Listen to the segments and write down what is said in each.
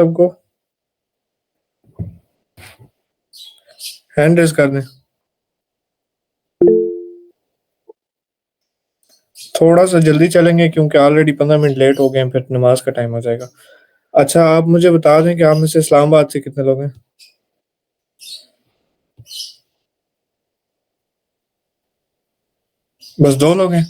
सबको hand raise कर दें। थोड़ा सा जल्दी चलेंगे क्योंकि ऑलरेडी 15 मिनट लेट हो गए हैं, फिर नमाज का टाइम हो जाएगा। अच्छा, आप मुझे बता दें कि आप में से इस्लामाबाद से कितने लोग हैं? बस 2 लोग हैं।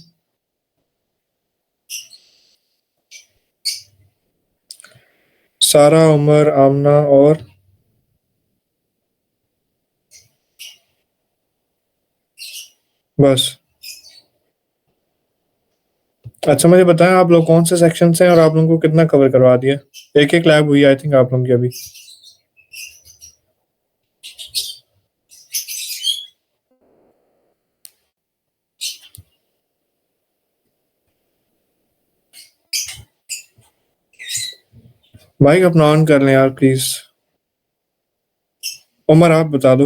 सारा, उमर, आमना और बस। अच्छा, मुझे बताएं आप लोग कौन से सेक्शन से हैं और आप लोगों को कितना कवर करवा दिया? एक एक लैब हुई आई थिंक आप लोगों की अभी। माइक अपना ऑन कर लें यार प्लीज। उमर आप बता दो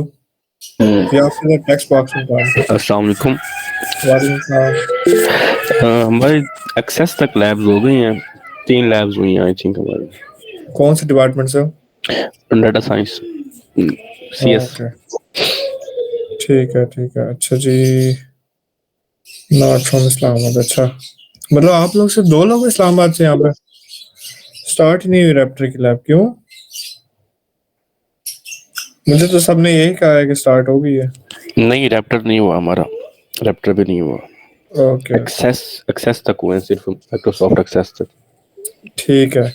या फिर टेक्स्ट बॉक्स में डाल दो। अस्सलाम वालेकुम। वालेकुम सलाम। हमारी एक्सेस तक लैब्स हो गई हैं, 3 लैब्स हुई हैं आई थिंक हमारी। कौन से डिपार्टमेंट से हो? Data science, CS। ओके, ठीक है ठीक है। अच्छा जी, नॉट फ्रॉम इस्लामाबाद। अच्छा, मतलब आप लोग सिर्फ 2 लोग इस्लामाबाद से यहाँ पे? स्टार्ट ही नहीं हुई रैप्टर की लैब, क्यों? मुझे तो सबने यही कहा है कि स्टार्ट हो गई है। नहीं, रैप्टर नहीं हुआ हमारा, रैप्टर भी नहीं हुआ। ओके, एक्सेस तक हुए हैं, सिर्फ माइक्रोसॉफ्ट एक्सेस तक। ठीक है।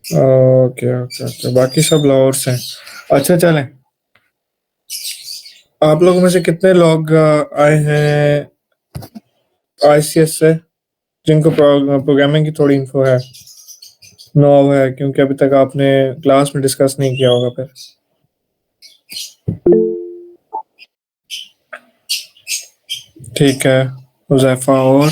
ओके ओके ओके, बाकी सब लाहौर से हैं। अच्छा चलें, आप लोगों में से कितने लोग आए हैं ICS से जिनको प्रोग्रामिंग की थोड़ी इन्फो है? नो है, क्योंकि अभी तक आपने क्लास में डिस्कस नहीं किया होगा। फिर ठीक है, हुज़ैफा और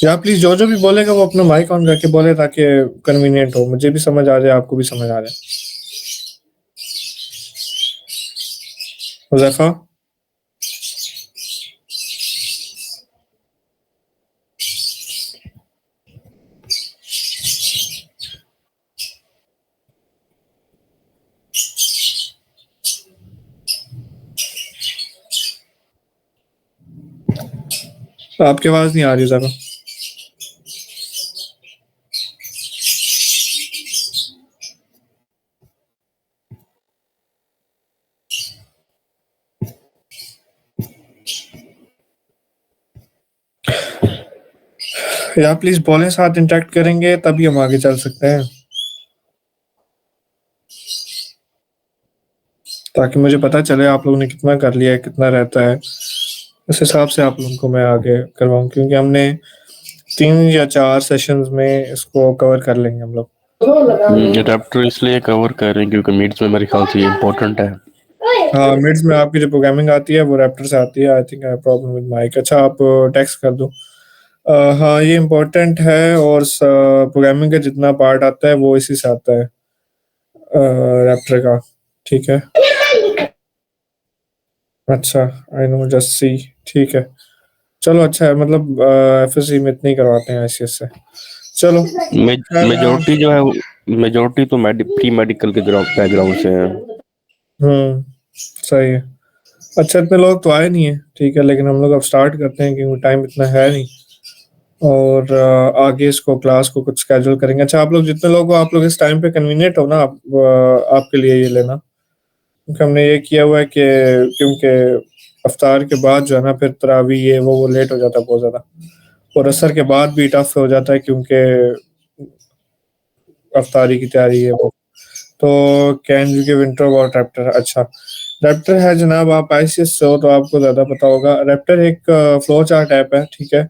या प्लीज जो जो भी बोलेगा वो अपना माइक ऑन करके बोले ताकि कन्वीनियंट हो, मुझे भी समझ आ जाए, आपको भी समझ आ जाए। हुज़ैफा, आपकी आवाज नहीं आ रही हुज़ैफा। या प्लीज बोले, साथ इंटरेक्ट करेंगे तभी हम आगे चल सकते हैं, ताकि मुझे पता चले आप लोगों ने कितना कर लिया है, कितना रहता है। इस हिसाब से आप लोगों को मैं आगे करवाऊँ, क्योंकि हमने 3 या 4 सेशंस में इसको कवर कर लेंगे हम लोग। रैप्टर इसलिए कवर कर रहे हैं क्योंकि मिड्स में मेरे ख्याल से ये इम्पोर्टेंट है। हाँ, मिड्स में आपकी जो प्रोग्रामिंग आती है वो रैप्टर से आती है। I think I have problem with mic. अच्छा, आप टेक्स्ट कर दो। हाँ, ये इम्पोर्टेंट है और प्रोग्रामिंग का जितना पार्ट आता है वो इसी से आता है, रैप्टर का। ठीक है, अच्छा, आई नो, जस्ट सी। ठीक है, चलो अच्छा है, मतलब FSC में इतने ही करवाते हैं ICS से। चलो, मेजोरिटी जो है, मेजोरिटी तो प्री मेडिकल के बैकग्राउंड से है। सही है। अच्छा, इतने लोग तो आए नहीं है, ठीक है, लेकिन हम लोग अब स्टार्ट करते हैं क्योंकि टाइम इतना है नहीं, और आगे इसको क्लास को कुछ स्केड्यूल करेंगे। अच्छा, आप लोग जितने लोग हो, आप लोग इस टाइम पे कन्वीनियंट हो ना, आपके लिए ये लेना, क्योंकि हमने ये किया हुआ है कि क्योंकि अफ्तार के बाद जो है ना, फिर तरावी ये वो लेट हो जाता है बहुत ज़्यादा, और असर के बाद भी टफ हो जाता है क्योंकि अफ्तारी की तैयारी है वो। तो can you give intro about Raptor? अच्छा, रैप्टर है जनाब, आप ICS से हो तो आपको ज़्यादा पता होगा। रैप्टर एक फ्लो चार्ट ऐप है, ठीक है।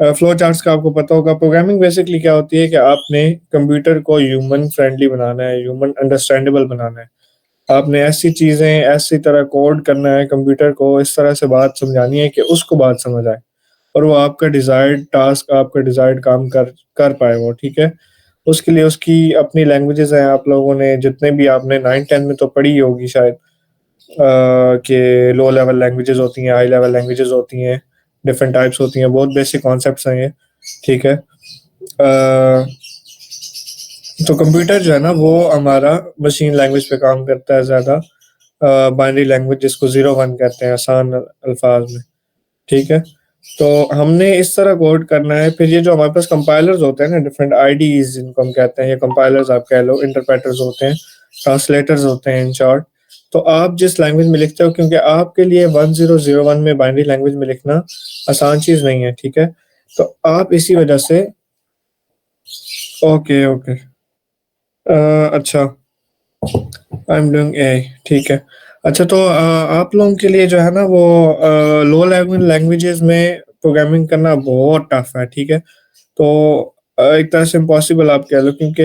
फ्लो चार्ट्स का आपको पता होगा। प्रोग्रामिंग बेसिकली क्या होती है कि आपने कंप्यूटर को ह्यूमन फ्रेंडली बनाना है, ह्यूमन अंडरस्टैंडेबल बनाना है। आपने ऐसी चीज़ें, ऐसी तरह कोड करना है कंप्यूटर को, इस तरह से बात समझानी है कि उसको बात समझ आए और वो आपका डिजायर्ड टास्क, आपका डिजायर्ड काम कर कर पाए वो, ठीक है। उसके लिए उसकी अपनी लैंग्वेजेस हैं। आप लोगों ने जितने भी, आपने 9th 10th में तो पढ़ी ही होगी शायद, कि लो लेवल लैंग्वेजेस होती हैं, हाई लेवल लैंग्वेजेस होती हैं, डिफरेंट टाइप्स होती हैं, बहुत बेसिक कॉन्सेप्ट्स हैं ये, ठीक है। तो कंप्यूटर जो है ना वो हमारा मशीन लैंग्वेज पे काम करता है ज़्यादा, बाइनरी लैंग्वेज जिसको 0-1 कहते हैं आसान अल्फाज में, ठीक है? तो हमने इस तरह कोड करना है, फिर ये जो हमारे पास कंपाइलर्स होते हैं ना, डिफरेंट आईडीज़ जिनको हम कहते हैं, या कंपाइलर्स आप कह लो, इंटरप्रेटर्स होते हैं, ट्रांसलेटर्स होते हैं इन शॉर्ट। तो आप जिस लैंग्वेज में लिखते हो, क्योंकि आपके लिए 1001 में बाइनरी लैंग्वेज में लिखना आसान चीज़ नहीं है, ठीक है? तो आप इसी वजह से ओके, ओके। अच्छा, आई एम डूइंग एआई, ठीक है। अच्छा, तो आप लोगों के लिए जो है ना वो लो लेवल लैंग्वेजेस में प्रोग्रामिंग करना बहुत टफ है, ठीक है? तो एक तरह से इम्पॉसिबल आप कह लो, क्योंकि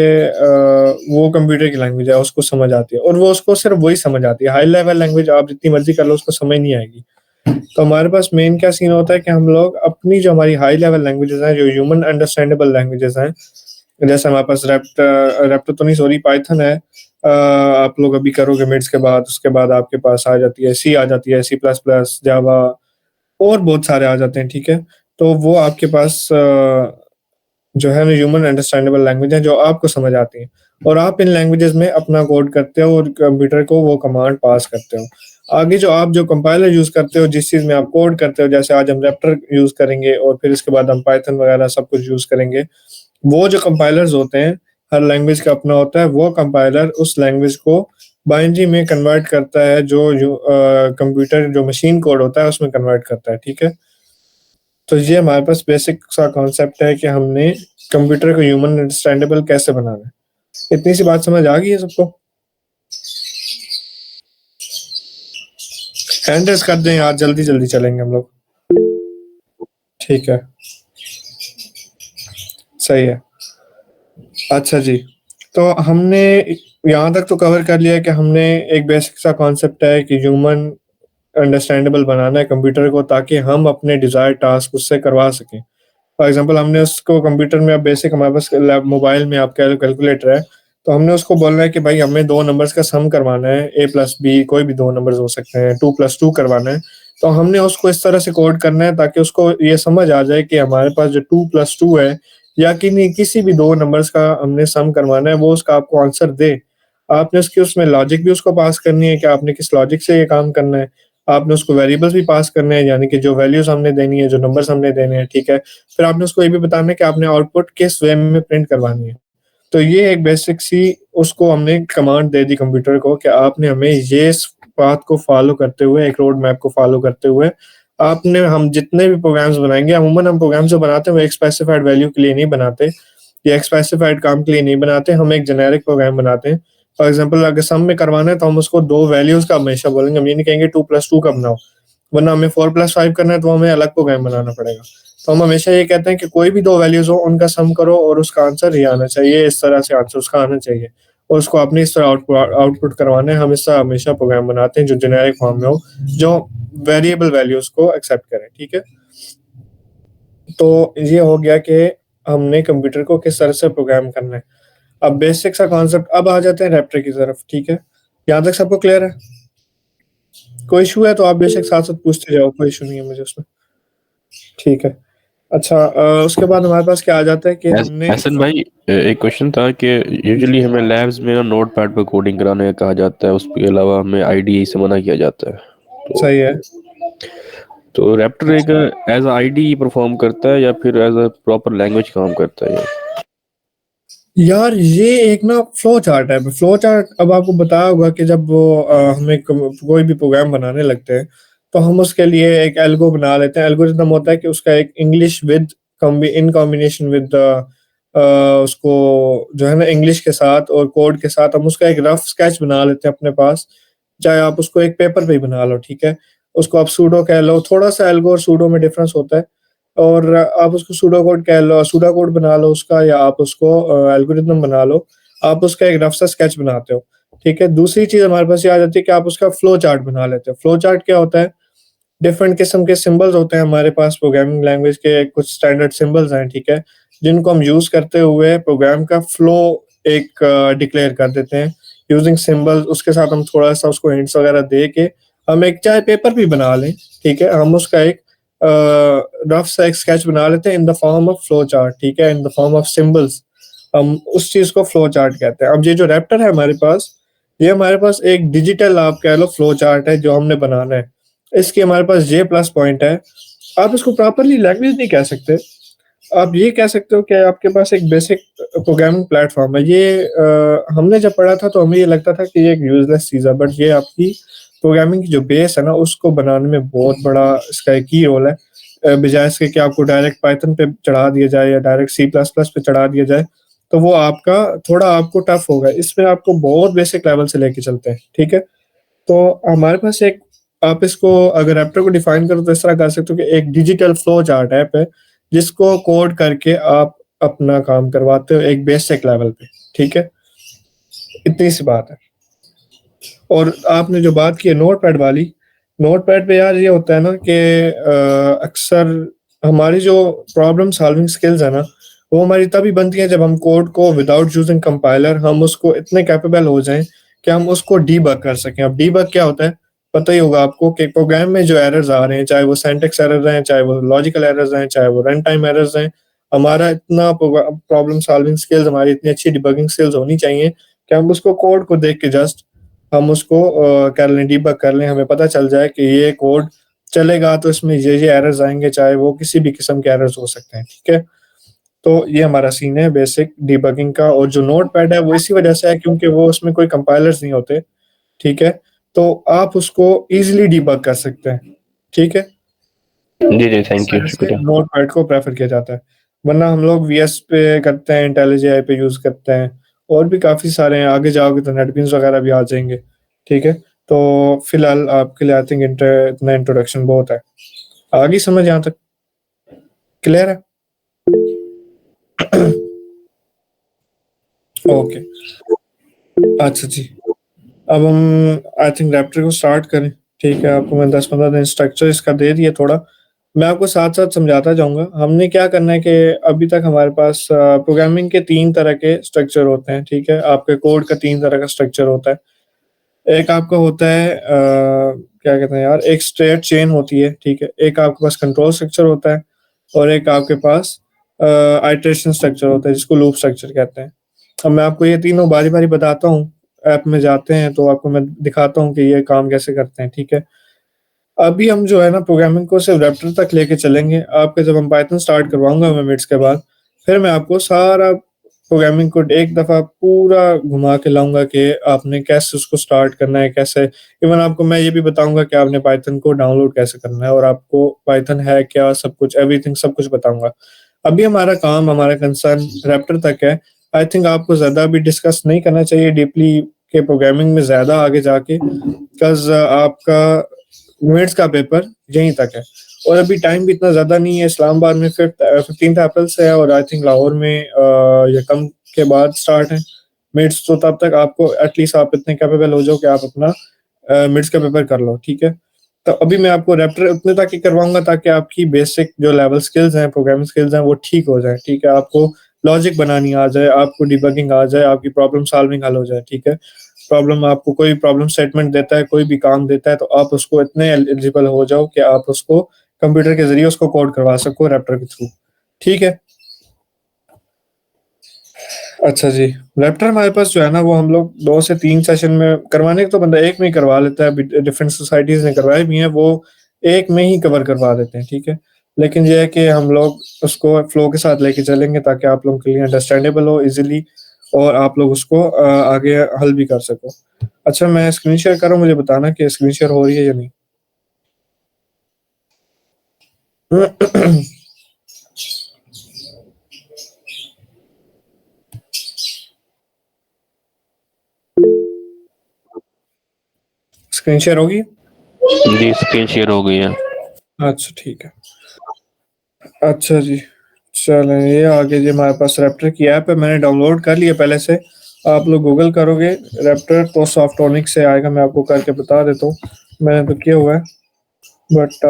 वो कंप्यूटर की लैंग्वेज है, उसको समझ आती है और वो उसको सिर्फ वही समझ आती है। हाई लेवल लैंग्वेज आप जितनी मर्जी कर लो उसको समझ नहीं आएगी। तो हमारे पास मेन क्या सीन होता है कि हम लोग अपनी जो हमारी हाई लेवल लैंग्वेजेस हैं, जो ह्यूमन अंडरस्टैंडेबल लैंग्वेजेस हैं, जैसे हमारे पास रैप्टर तो नहीं, सॉरी, पाइथन है। आप लोग अभी करोगे मिड्स के बाद, उसके बाद आपके पास आ जाती है सी, आ जाती है सी प्लस प्लस, जावा, और बहुत सारे आ जाते हैं, ठीक है? तो वो आपके पास जो है ना ह्यूमन अंडरस्टैंडेबल लैंग्वेज है, जो आपको समझ आती हैं, और आप इन लैंग्वेजेस में अपना कोड करते हो और कंप्यूटर को वो कमांड पास करते हो। आगे जो आप जो कंपाइलर यूज़ करते हो, जिस चीज़ में आप कोड करते हो, जैसे आज हम रैप्टर यूज़ करेंगे और फिर इसके बाद हम पाइथन वगैरह सब कुछ यूज़ करेंगे। वो जो कंपाइलर्स होते हैं, हर लैंग्वेज का अपना होता है, वो कंपाइलर उस लैंग्वेज को बाइनरी में कन्वर्ट करता है, जो कंप्यूटर जो मशीन कोड होता है उसमें कन्वर्ट करता है, ठीक है? तो ये हमारे पास बेसिक सा कॉन्सेप्ट है कि हमने कंप्यूटर को ह्यूमन अंडरस्टैंडेबल कैसे बनाना है। इतनी सी बात समझ आ गई है सबको? हैंड रेज़ कर दें यार, जल्दी-जल्दी चलेंगे हम लोग। ठीक है, सही है। अच्छा जी, तो हमने यहाँ तक तो कवर कर लिया कि हमने एक बेसिक सा कॉन्सेप्ट है कि ह्यूमन अंडरस्टैंडेबल बनाना है कंप्यूटर को, ताकि हम अपने डिज़ायर्ड टास्क उससे करवा सकें। फॉर एग्ज़ाम्पल हमने उसको कंप्यूटर में, अब बेसिक हमारे पास लैप मोबाइल में आप कह लो कैलकुलेटर है, तो हमने उसको बोलना है कि भाई हमें 2 नंबर्स का सम करवाना है, a प्लस b, कोई भी 2 नंबर्स हो सकते हैं, 2 प्लस 2 करवाना है। तो हमने उसको इस तरह से कोड करना है ताकि उसको ये समझ आ जाए कि हमारे पास जो 2 प्लस 2 है, या किसी भी 2 नंबर्स का हमने सम करवाना है, वो उसका आपको आंसर दे। आपने उसकी उसमें लॉजिक भी उसको पास करनी है कि आपने किस लॉजिक से ये काम करना है। आपने उसको वेरिएबल्स भी पास करने हैं, यानी कि जो वैल्यूज़ हमने देनी है, जो नंबर्स हमने देने हैं, ठीक है? फिर आपने उसको ये भी बताना है कि आपने आउटपुट किस वे में प्रिंट करवानी है। तो ये एक बेसिक सी उसको हमने कमांड दे दी कंप्यूटर को कि आपने हमें ये इस पाथ को फ़ॉलो करते हुए, एक रोड मैप को फ़ॉलो करते हुए, आपने हम जितने भी प्रोग्राम्स बनाएँगे, अमूमन हम प्रोग्राम जो बनाते हैं वो एक स्पेसिफाइड वैल्यू के लिए नहीं बनाते, या एक स्पेसिफाइड काम के लिए नहीं बनाते, हम एक जेनेरिक प्रोग्राम बनाते हैं। फॉर एग्ज़ाम्पल अगर सम में करवाना है तो हम उसको 2 वैल्यूज़ का हमेशा बोलेंगे, हम ये नहीं कहेंगे 2 प्लस 2 का बनाओ, वरना हमें 4 प्लस 5 करना है तो हमें अलग प्रोग्राम बनाना पड़ेगा। तो हम हमेशा ये कहते हैं कि कोई भी 2 वैल्यूज़ हो, उनका सम करो और उसका आंसर ये आना चाहिए, इस तरह से आंसर उसका आना चाहिए, और उसको आपने इस तरह आउटपुट करवाना है। हम इस तरह हमेशा प्रोग्राम बनाते हैं जो जेनेरिक फॉर्म में हो, जो वेरिएबल वैल्यूज़ को एक्सेप्ट करे, ठीक है? तो ये हो गया कि हमने कंप्यूटर को किस तरह से प्रोग्राम करना है। अब बेसिक सा कॉन्सेप्ट, अब आ जाते हैं रैप्टर की तरफ, ठीक है? यहाँ तक सबको क्लियर है? कोई इश्यू है तो आप बेशक साथ-साथ पूछते जाओ, कोई इश्यू नहीं है मुझे उसमें। ठीक है। अच्छा, उसके बाद हमारे पास क्या आ जाता है कि हमने एहसन भाई, एक क्वेश्चन था कि यूजुअली हमें लैब्स में नोट पैड पर कोडिंग कराने का कहा जाता है, उसके अलावा हमें आईडीई से मना किया जाता है। सही है। तो रैप्टर एक एज आईडीई परफॉर्म करता है या फिर एज अ प्रॉपर लैंग्वेज काम करता है? यार ये एक ना फ्लो चार्ट है। फ्लो चार्ट अब आपको बताया होगा कि जब वो हमें कोई भी प्रोग्राम बनाने लगते हैं तो हम उसके लिए एक एल्गो बना लेते हैं। एल्गोरिथम होता है कि उसका एक English with in combination with उसको जो है ना इंग्लिश के साथ और कोड के साथ हम उसका एक रफ स्केच बना लेते हैं अपने पास। चाहे आप उसको एक पेपर पे ही बना लो, ठीक है? उसको आप सूडो कह लो, थोड़ा सा एल्गो और सूडो में डिफरेंस होता है। और आप उसको सूडो कोड कह लो, सूडो कोड बना लो उसका, या आप उसको एल्गोरिथम बना लो। आप उसका एक रफ सा स्केच बनाते हो, ठीक है? दूसरी चीज़ हमारे पास ये आ जाती है कि आप उसका फ्लो चार्ट बना लेते हो। फ्लो चार्ट क्या होता है? डिफरेंट किस्म के सिंबल्स होते हैं हमारे पास, प्रोग्रामिंग लैंग्वेज के कुछ स्टैंडर्ड सिंबल्स हैं, ठीक है? जिनको हम यूज़ करते हुए प्रोग्राम का फ्लो एक डिक्लेयर कर देते हैं यूजिंग सिंबल्स। उसके साथ हम थोड़ा-सा उसको हिंट्स वगैरह दे के हम एक चाहे पेपर भी बना लें, ठीक है? हम उसका एक रफ सा एक स्केच बना लेते हैं in the form of flow chart, ठीक है, in the form of symbols. हम उस चीज को फ्लो चार्ट कहते हैं। अब ये जो रैप्टर है हमारे पास, ये हमारे पास एक डिजिटल आप कह लो फ्लो चार्ट है जो हमने बनाना है। इसकी हमारे पास ये प्लस पॉइंट है, आप इसको प्रॉपरली लैंग्वेज नहीं कह सकते, आप ये कह सकते हो कि आपके पास एक बेसिक प्रोग्रामिंग प्लेटफॉर्म है। ये हमने जब पढ़ा था तो हमें ये लगता था कि ये एक यूजलेस चीज़ है, बट ये आपकी प्रोग्रामिंग की जो बेस है ना उसको बनाने में बहुत बड़ा इसका एक ही रोल है। बजाय इसके कि आपको डायरेक्ट पाइथन पे चढ़ा दिया जाए या डायरेक्ट सी प्लस प्लस पे चढ़ा दिया जाए तो वो आपका थोड़ा आपको टफ होगा। इसमें आपको बहुत बेसिक लेवल से लेके चलते हैं, ठीक है। तो हमारे पास एक, आप इसको अगर रैप्टर को डिफाइन करो तो इस तरह कर सकते हो कि एक डिजिटल फ्लो चार्ट ऐप है जिसको कोड करके आप अपना काम करवाते हो एक बेसिक लेवल पे, ठीक है। इतनी सी बात है। और आपने जो बात की है नोटपैड वाली, नोटपैड पे यार ये होता है ना कि अक्सर हमारी जो प्रॉब्लम सॉल्विंग स्किल्स है ना वो हमारी तभी बनती है जब हम कोड को विदाउट यूजिंग कंपाइलर हम उसको इतने कैपेबल हो जाएं कि हम उसको डीबग कर सकें। अब डीबग क्या होता है पता ही होगा आपको कि प्रोग्राम में जो एरर्स आ रहे हैं, चाहे वो सिंटैक्स एरर हैं, चाहे वो लॉजिकल एरर्स हैं, चाहे वो रन टाइम एरर्स हैं, हमारा इतना प्रॉब्लम सॉल्विंग स्किल्स, हमारी इतनी अच्छी डिबगिंग स्किल्स होनी चाहिए कि हम उसको कोड को देख के जस्ट हम उसको कर लें, डीबग कर लें, हमें पता चल जाए कि ये कोड चलेगा तो इसमें ये एरर्स आएंगे, चाहे वो किसी भी किस्म के एरर्स हो सकते हैं, ठीक है। तो ये हमारा सीन है बेसिक डीबगिंग का। और जो नोटपैड है वो इसी वजह से है क्योंकि वो उसमें कोई कंपाइलर्स नहीं होते, ठीक है, तो आप उसको इजीली डीबग कर सकते हैं, ठीक है। जी जी, इस थैंक यू, वजह से शुक्रिया। नोटपैड को प्रेफर किया जाता है। वरना हम लोग वीएस पे करते हैं, इंटेलिजेआई पे यूज करते हैं, और भी काफी सारे हैं, आगे जाओगे तो नेटबीन्स वगैरह भी आ जाएंगे, ठीक है। तो फिलहाल आपके लिए आई थिंक इतना इंट्रोडक्शन बहुत है। आगे समझ यहाँ तक क्लियर है? ओके, अच्छा जी। अब हम आई थिंक रैप्टर को स्टार्ट करें, ठीक है। आपको मैं 10-15 दिन स्ट्रक्चर इसका दे दिया थोड़ा, मैं आपको साथ साथ समझाता जाऊंगा। हमने क्या करना है कि अभी तक हमारे पास प्रोग्रामिंग के 3 तरह के स्ट्रक्चर होते हैं, ठीक है। आपके कोड का 3 तरह का स्ट्रक्चर होता है। एक आपका होता है क्या कहते हैं यार, एक स्ट्रेट चेन होती है, ठीक है। एक आपके पास कंट्रोल स्ट्रक्चर होता है, और एक आपके पास आइटरेशन स्ट्रक्चर होता है जिसको लूप स्ट्रक्चर कहते हैं। अब मैं आपको ये तीनों बारी बारी बताता हूँ, ऐप में जाते हैं तो आपको मैं दिखाता हूँ कि ये काम कैसे करते हैं, ठीक है। अभी हम जो है ना प्रोग्रामिंग को सिर्फ रैप्टर तक लेके चलेंगे। आपके जब हम पाइथन स्टार्ट करवाऊंगा मैं मिनट्स के बाद, फिर मैं आपको सारा प्रोग्रामिंग को एक दफा पूरा घुमा के लाऊंगा कि आपने कैसे उसको स्टार्ट करना है, कैसे। इवन आपको मैं ये भी बताऊंगा कि आपने पाइथन को डाउनलोड कैसे करना है, और आपको पाइथन है क्या, सब कुछ एवरीथिंग सब कुछ बताऊंगा। अभी हमारा काम, हमारा कंसर्न रैप्टर तक है। आई थिंक आपको ज्यादा भी डिस्कस नहीं करना चाहिए डीपली के प्रोग्रामिंग में ज्यादा आगे जाके, बिकॉज आपका मिनट्स का पेपर यहीं तक है। और अभी टाइम भी इतना ज्यादा नहीं है। इस्लामाबाद में 15 अप्रैल से है, और आई थिंक लाहौर में ये कम के बाद स्टार्ट है मिड्स। तो तब तक आपको एटलीस्ट आप इतने कैपेबल हो जाओ कि आप अपना मिड्स का पेपर कर लो, ठीक है। तो अभी मैं आपको रैप्टर उतने तक ही करवाऊंगा ताकि आपकी बेसिक जो लेवल स्किल्स हैं, प्रोग्रामिंग स्किल्स हैं, वो ठीक हो जाए, ठीक है। आपको लॉजिक बनानी आ जाए, आपको डिबगिंग आ जाए, आपकी प्रॉब्लम सॉल्विंग हल हो जाए, ठीक है। प्रॉब्लम, आपको कोई प्रॉब्लम स्टेटमेंट देता है, कोई भी काम देता है, तो आप उसको इतने एलिजिबल हो जाओ कि आप उसको कंप्यूटर के जरिए उसको कोड करवा सको रैप्टर के थ्रू, ठीक है। अच्छा जी, रैप्टर हमारे पास जो है ना वो हम लोग 2 से 3 सेशन में करवाने को तो बंदा एक में ही करवा लेता है। डिफरेंट सोसाइटीज ने करवाए भी हैं, वो एक में ही कवर करवा देते हैं, ठीक है। लेकिन ये है कि हम लोग उसको फ्लो के साथ लेके चलेंगे ताकि आप लोगों के लिए अंडरस्टैंडेबल हो इजीली, और आप लोग उसको आगे हल भी कर सको। अच्छा, मैं स्क्रीन शेयर कर रहा हूँ, मुझे बताना कि स्क्रीन शेयर हो रही है या नहीं। स्क्रीन शेयर होगी? जी, स्क्रीन शेयर हो गई है। अच्छा ठीक है। अच्छा जी, चलें, ये आगे जी हमारे पास रैप्टर की ऐप है, मैंने डाउनलोड कर लिया पहले से। आप लोग गूगल करोगे रैप्टर तो सॉफ्टोनिक से आएगा, मैं आपको करके बता देता हूँ, मैंने तो किया हुआ है। बट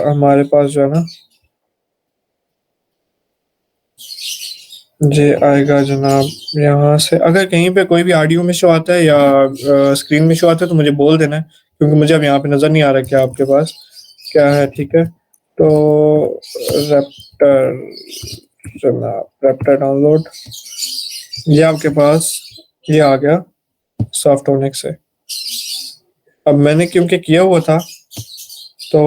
हमारे पास जो है ना जी आएगा जनाब यहाँ से। अगर कहीं पे कोई भी ऑडियो में शो आता है या स्क्रीन में शो आता है तो मुझे बोल देना है, क्योंकि मुझे अब यहाँ पे नज़र नहीं आ रहा क्या आपके पास क्या है, ठीक है। तो रैप्टर, जनाब रैप्टर डाउनलोड, ये आपके पास ये आ गया सॉफ्टोनिक से। अब मैंने क्योंकि किया हुआ था तो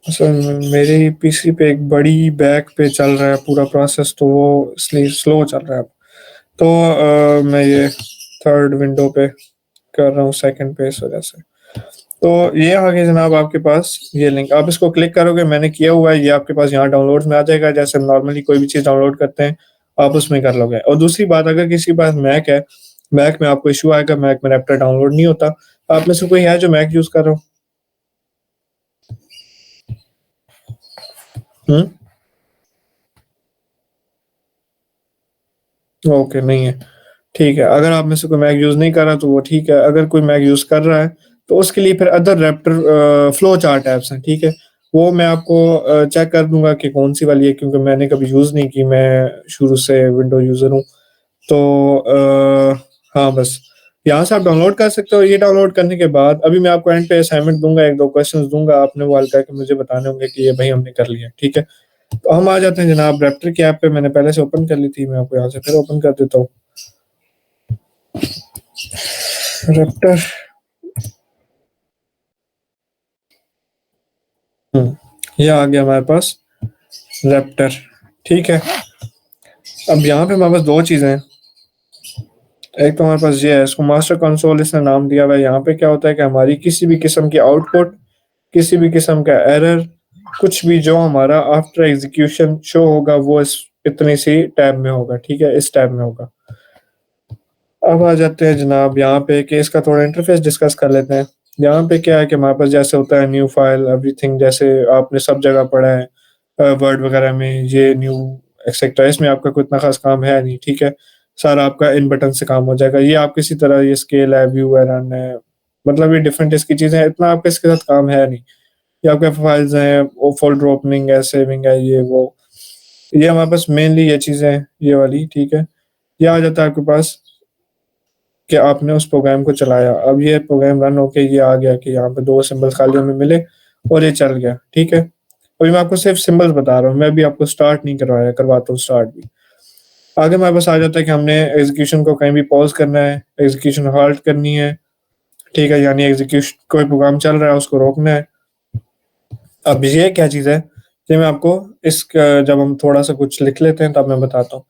असल में मेरे पीसी पे एक बड़ी बैक पे चल रहा है पूरा प्रोसेस, तो वो इसलिए स्लो चल रहा है अब। तो मैं ये थर्ड विंडो पे कर रहा हूँ सेकंड पे इस वजह से। तो ये आ गया जनाब आपके पास ये लिंक, आप इसको क्लिक करोगे, मैंने किया हुआ है, ये आपके पास यहाँ डाउनलोड्स में आ जाएगा। जैसे नॉर्मली कोई भी चीज़ डाउनलोड करते हैं आप उसमें कर लोगे। और दूसरी बात, अगर किसी के पास मैक है, मैक में आपको इशू आएगा, मैक में रैप्टर डाउनलोड नहीं होता। आप में से कोई है जो मैक यूज़ कर रहा हो? ओके, नहीं है, ठीक है। अगर आप में से कोई मैक यूज़ नहीं कर रहा तो वो ठीक है। अगर कोई मैक यूज़ कर रहा है तो उसके लिए फिर other Raptor flow chart apps हैं, ठीक है। वो मैं आपको चेक कर दूंगा कि कौन सी वाली है, क्योंकि मैंने कभी यूज़ नहीं की, मैं शुरू से विंडो यूज़र हूँ। तो हाँ, बस यहाँ से आप डाउनलोड कर सकते हो। ये डाउनलोड करने के बाद अभी मैं आपको एंड पे असाइनमेंट दूंगा, एक दो क्वेश्चंस दूंगा, आपने वो हल करके मुझे बताने होंगे कि ये भाई हमने कर लिया, ठीक है। तो हम आ जाते हैं जनाब रैप्टर की ऐप पे। मैंने पहले से ओपन कर ली थी, मैं आपको यहाँ से फिर ओपन कर देता हूँ रैप्टर। ये आ गया हमारे पास रैप्टर, ठीक है। अब यहाँ पे हमारे पास दो चीज़ें हैं। एक तो हमारे पास ये है, इसको मास्टर कंसोल इसने नाम दिया हुआ है। यहाँ पे क्या होता है कि हमारी किसी भी किस्म की आउटपुट, किसी भी किस्म का एरर, कुछ भी जो हमारा आफ्टर एग्जीक्यूशन शो होगा वो इस इतनी सी टैब में होगा, ठीक है, इस टैब में होगा। अब आ जाते हैं जनाब यहाँ पे कि इसका थोड़ा इंटरफेस डिस्कस कर लेते हैं। यहाँ पे क्या है कि हमारे पास जैसे होता है न्यू फाइल एवरीथिंग, जैसे आपने सब जगह पढ़ा है वर्ड वगैरह में, ये न्यू एक्सेट्रा, इसमें आपका कोई इतना खास काम है नहीं, ठीक है। सारा आपका इन बटन से काम हो जाएगा। ये आप किसी तरह ये स्केल है, व्यू है, रन है, मतलब ये डिफरेंट इसकी चीज़ें हैं, इतना आपका इसके साथ काम है नहीं। ये आपके फाइल्स हैं, वो फोल्डर ओपनिंग है, सेविंग है, ये वो, ये हमारे पास मेनली ये चीज़ें हैं, ये वाली, ठीक है। ये आ जाता है आपके पास कि आपने उस प्रोग्राम को चलाया। अब ये प्रोग्राम रन होके ये आ गया कि यहाँ पे दो सिंबल्स खाली हमें मिले और ये चल गया, ठीक है। अभी मैं आपको सिर्फ सिंबल्स बता रहा हूँ, मैं भी आपको स्टार्ट नहीं करवाया, करवाता हूँ स्टार्ट भी। आगे हमारे पास आ जाता है कि हमने एग्जीक्यूशन को कहीं भी पॉज करना है, एग्जीक्यूशन हाल्ट करनी है, ठीक है, यानी एग्जीक्यूशन कोई प्रोग्राम चल रहा है उसको रोकना है। अब ये क्या चीज़ है, ये मैं आपको इस जब हम थोड़ा सा कुछ लिख लेते हैं तब मैं बताता हूँ।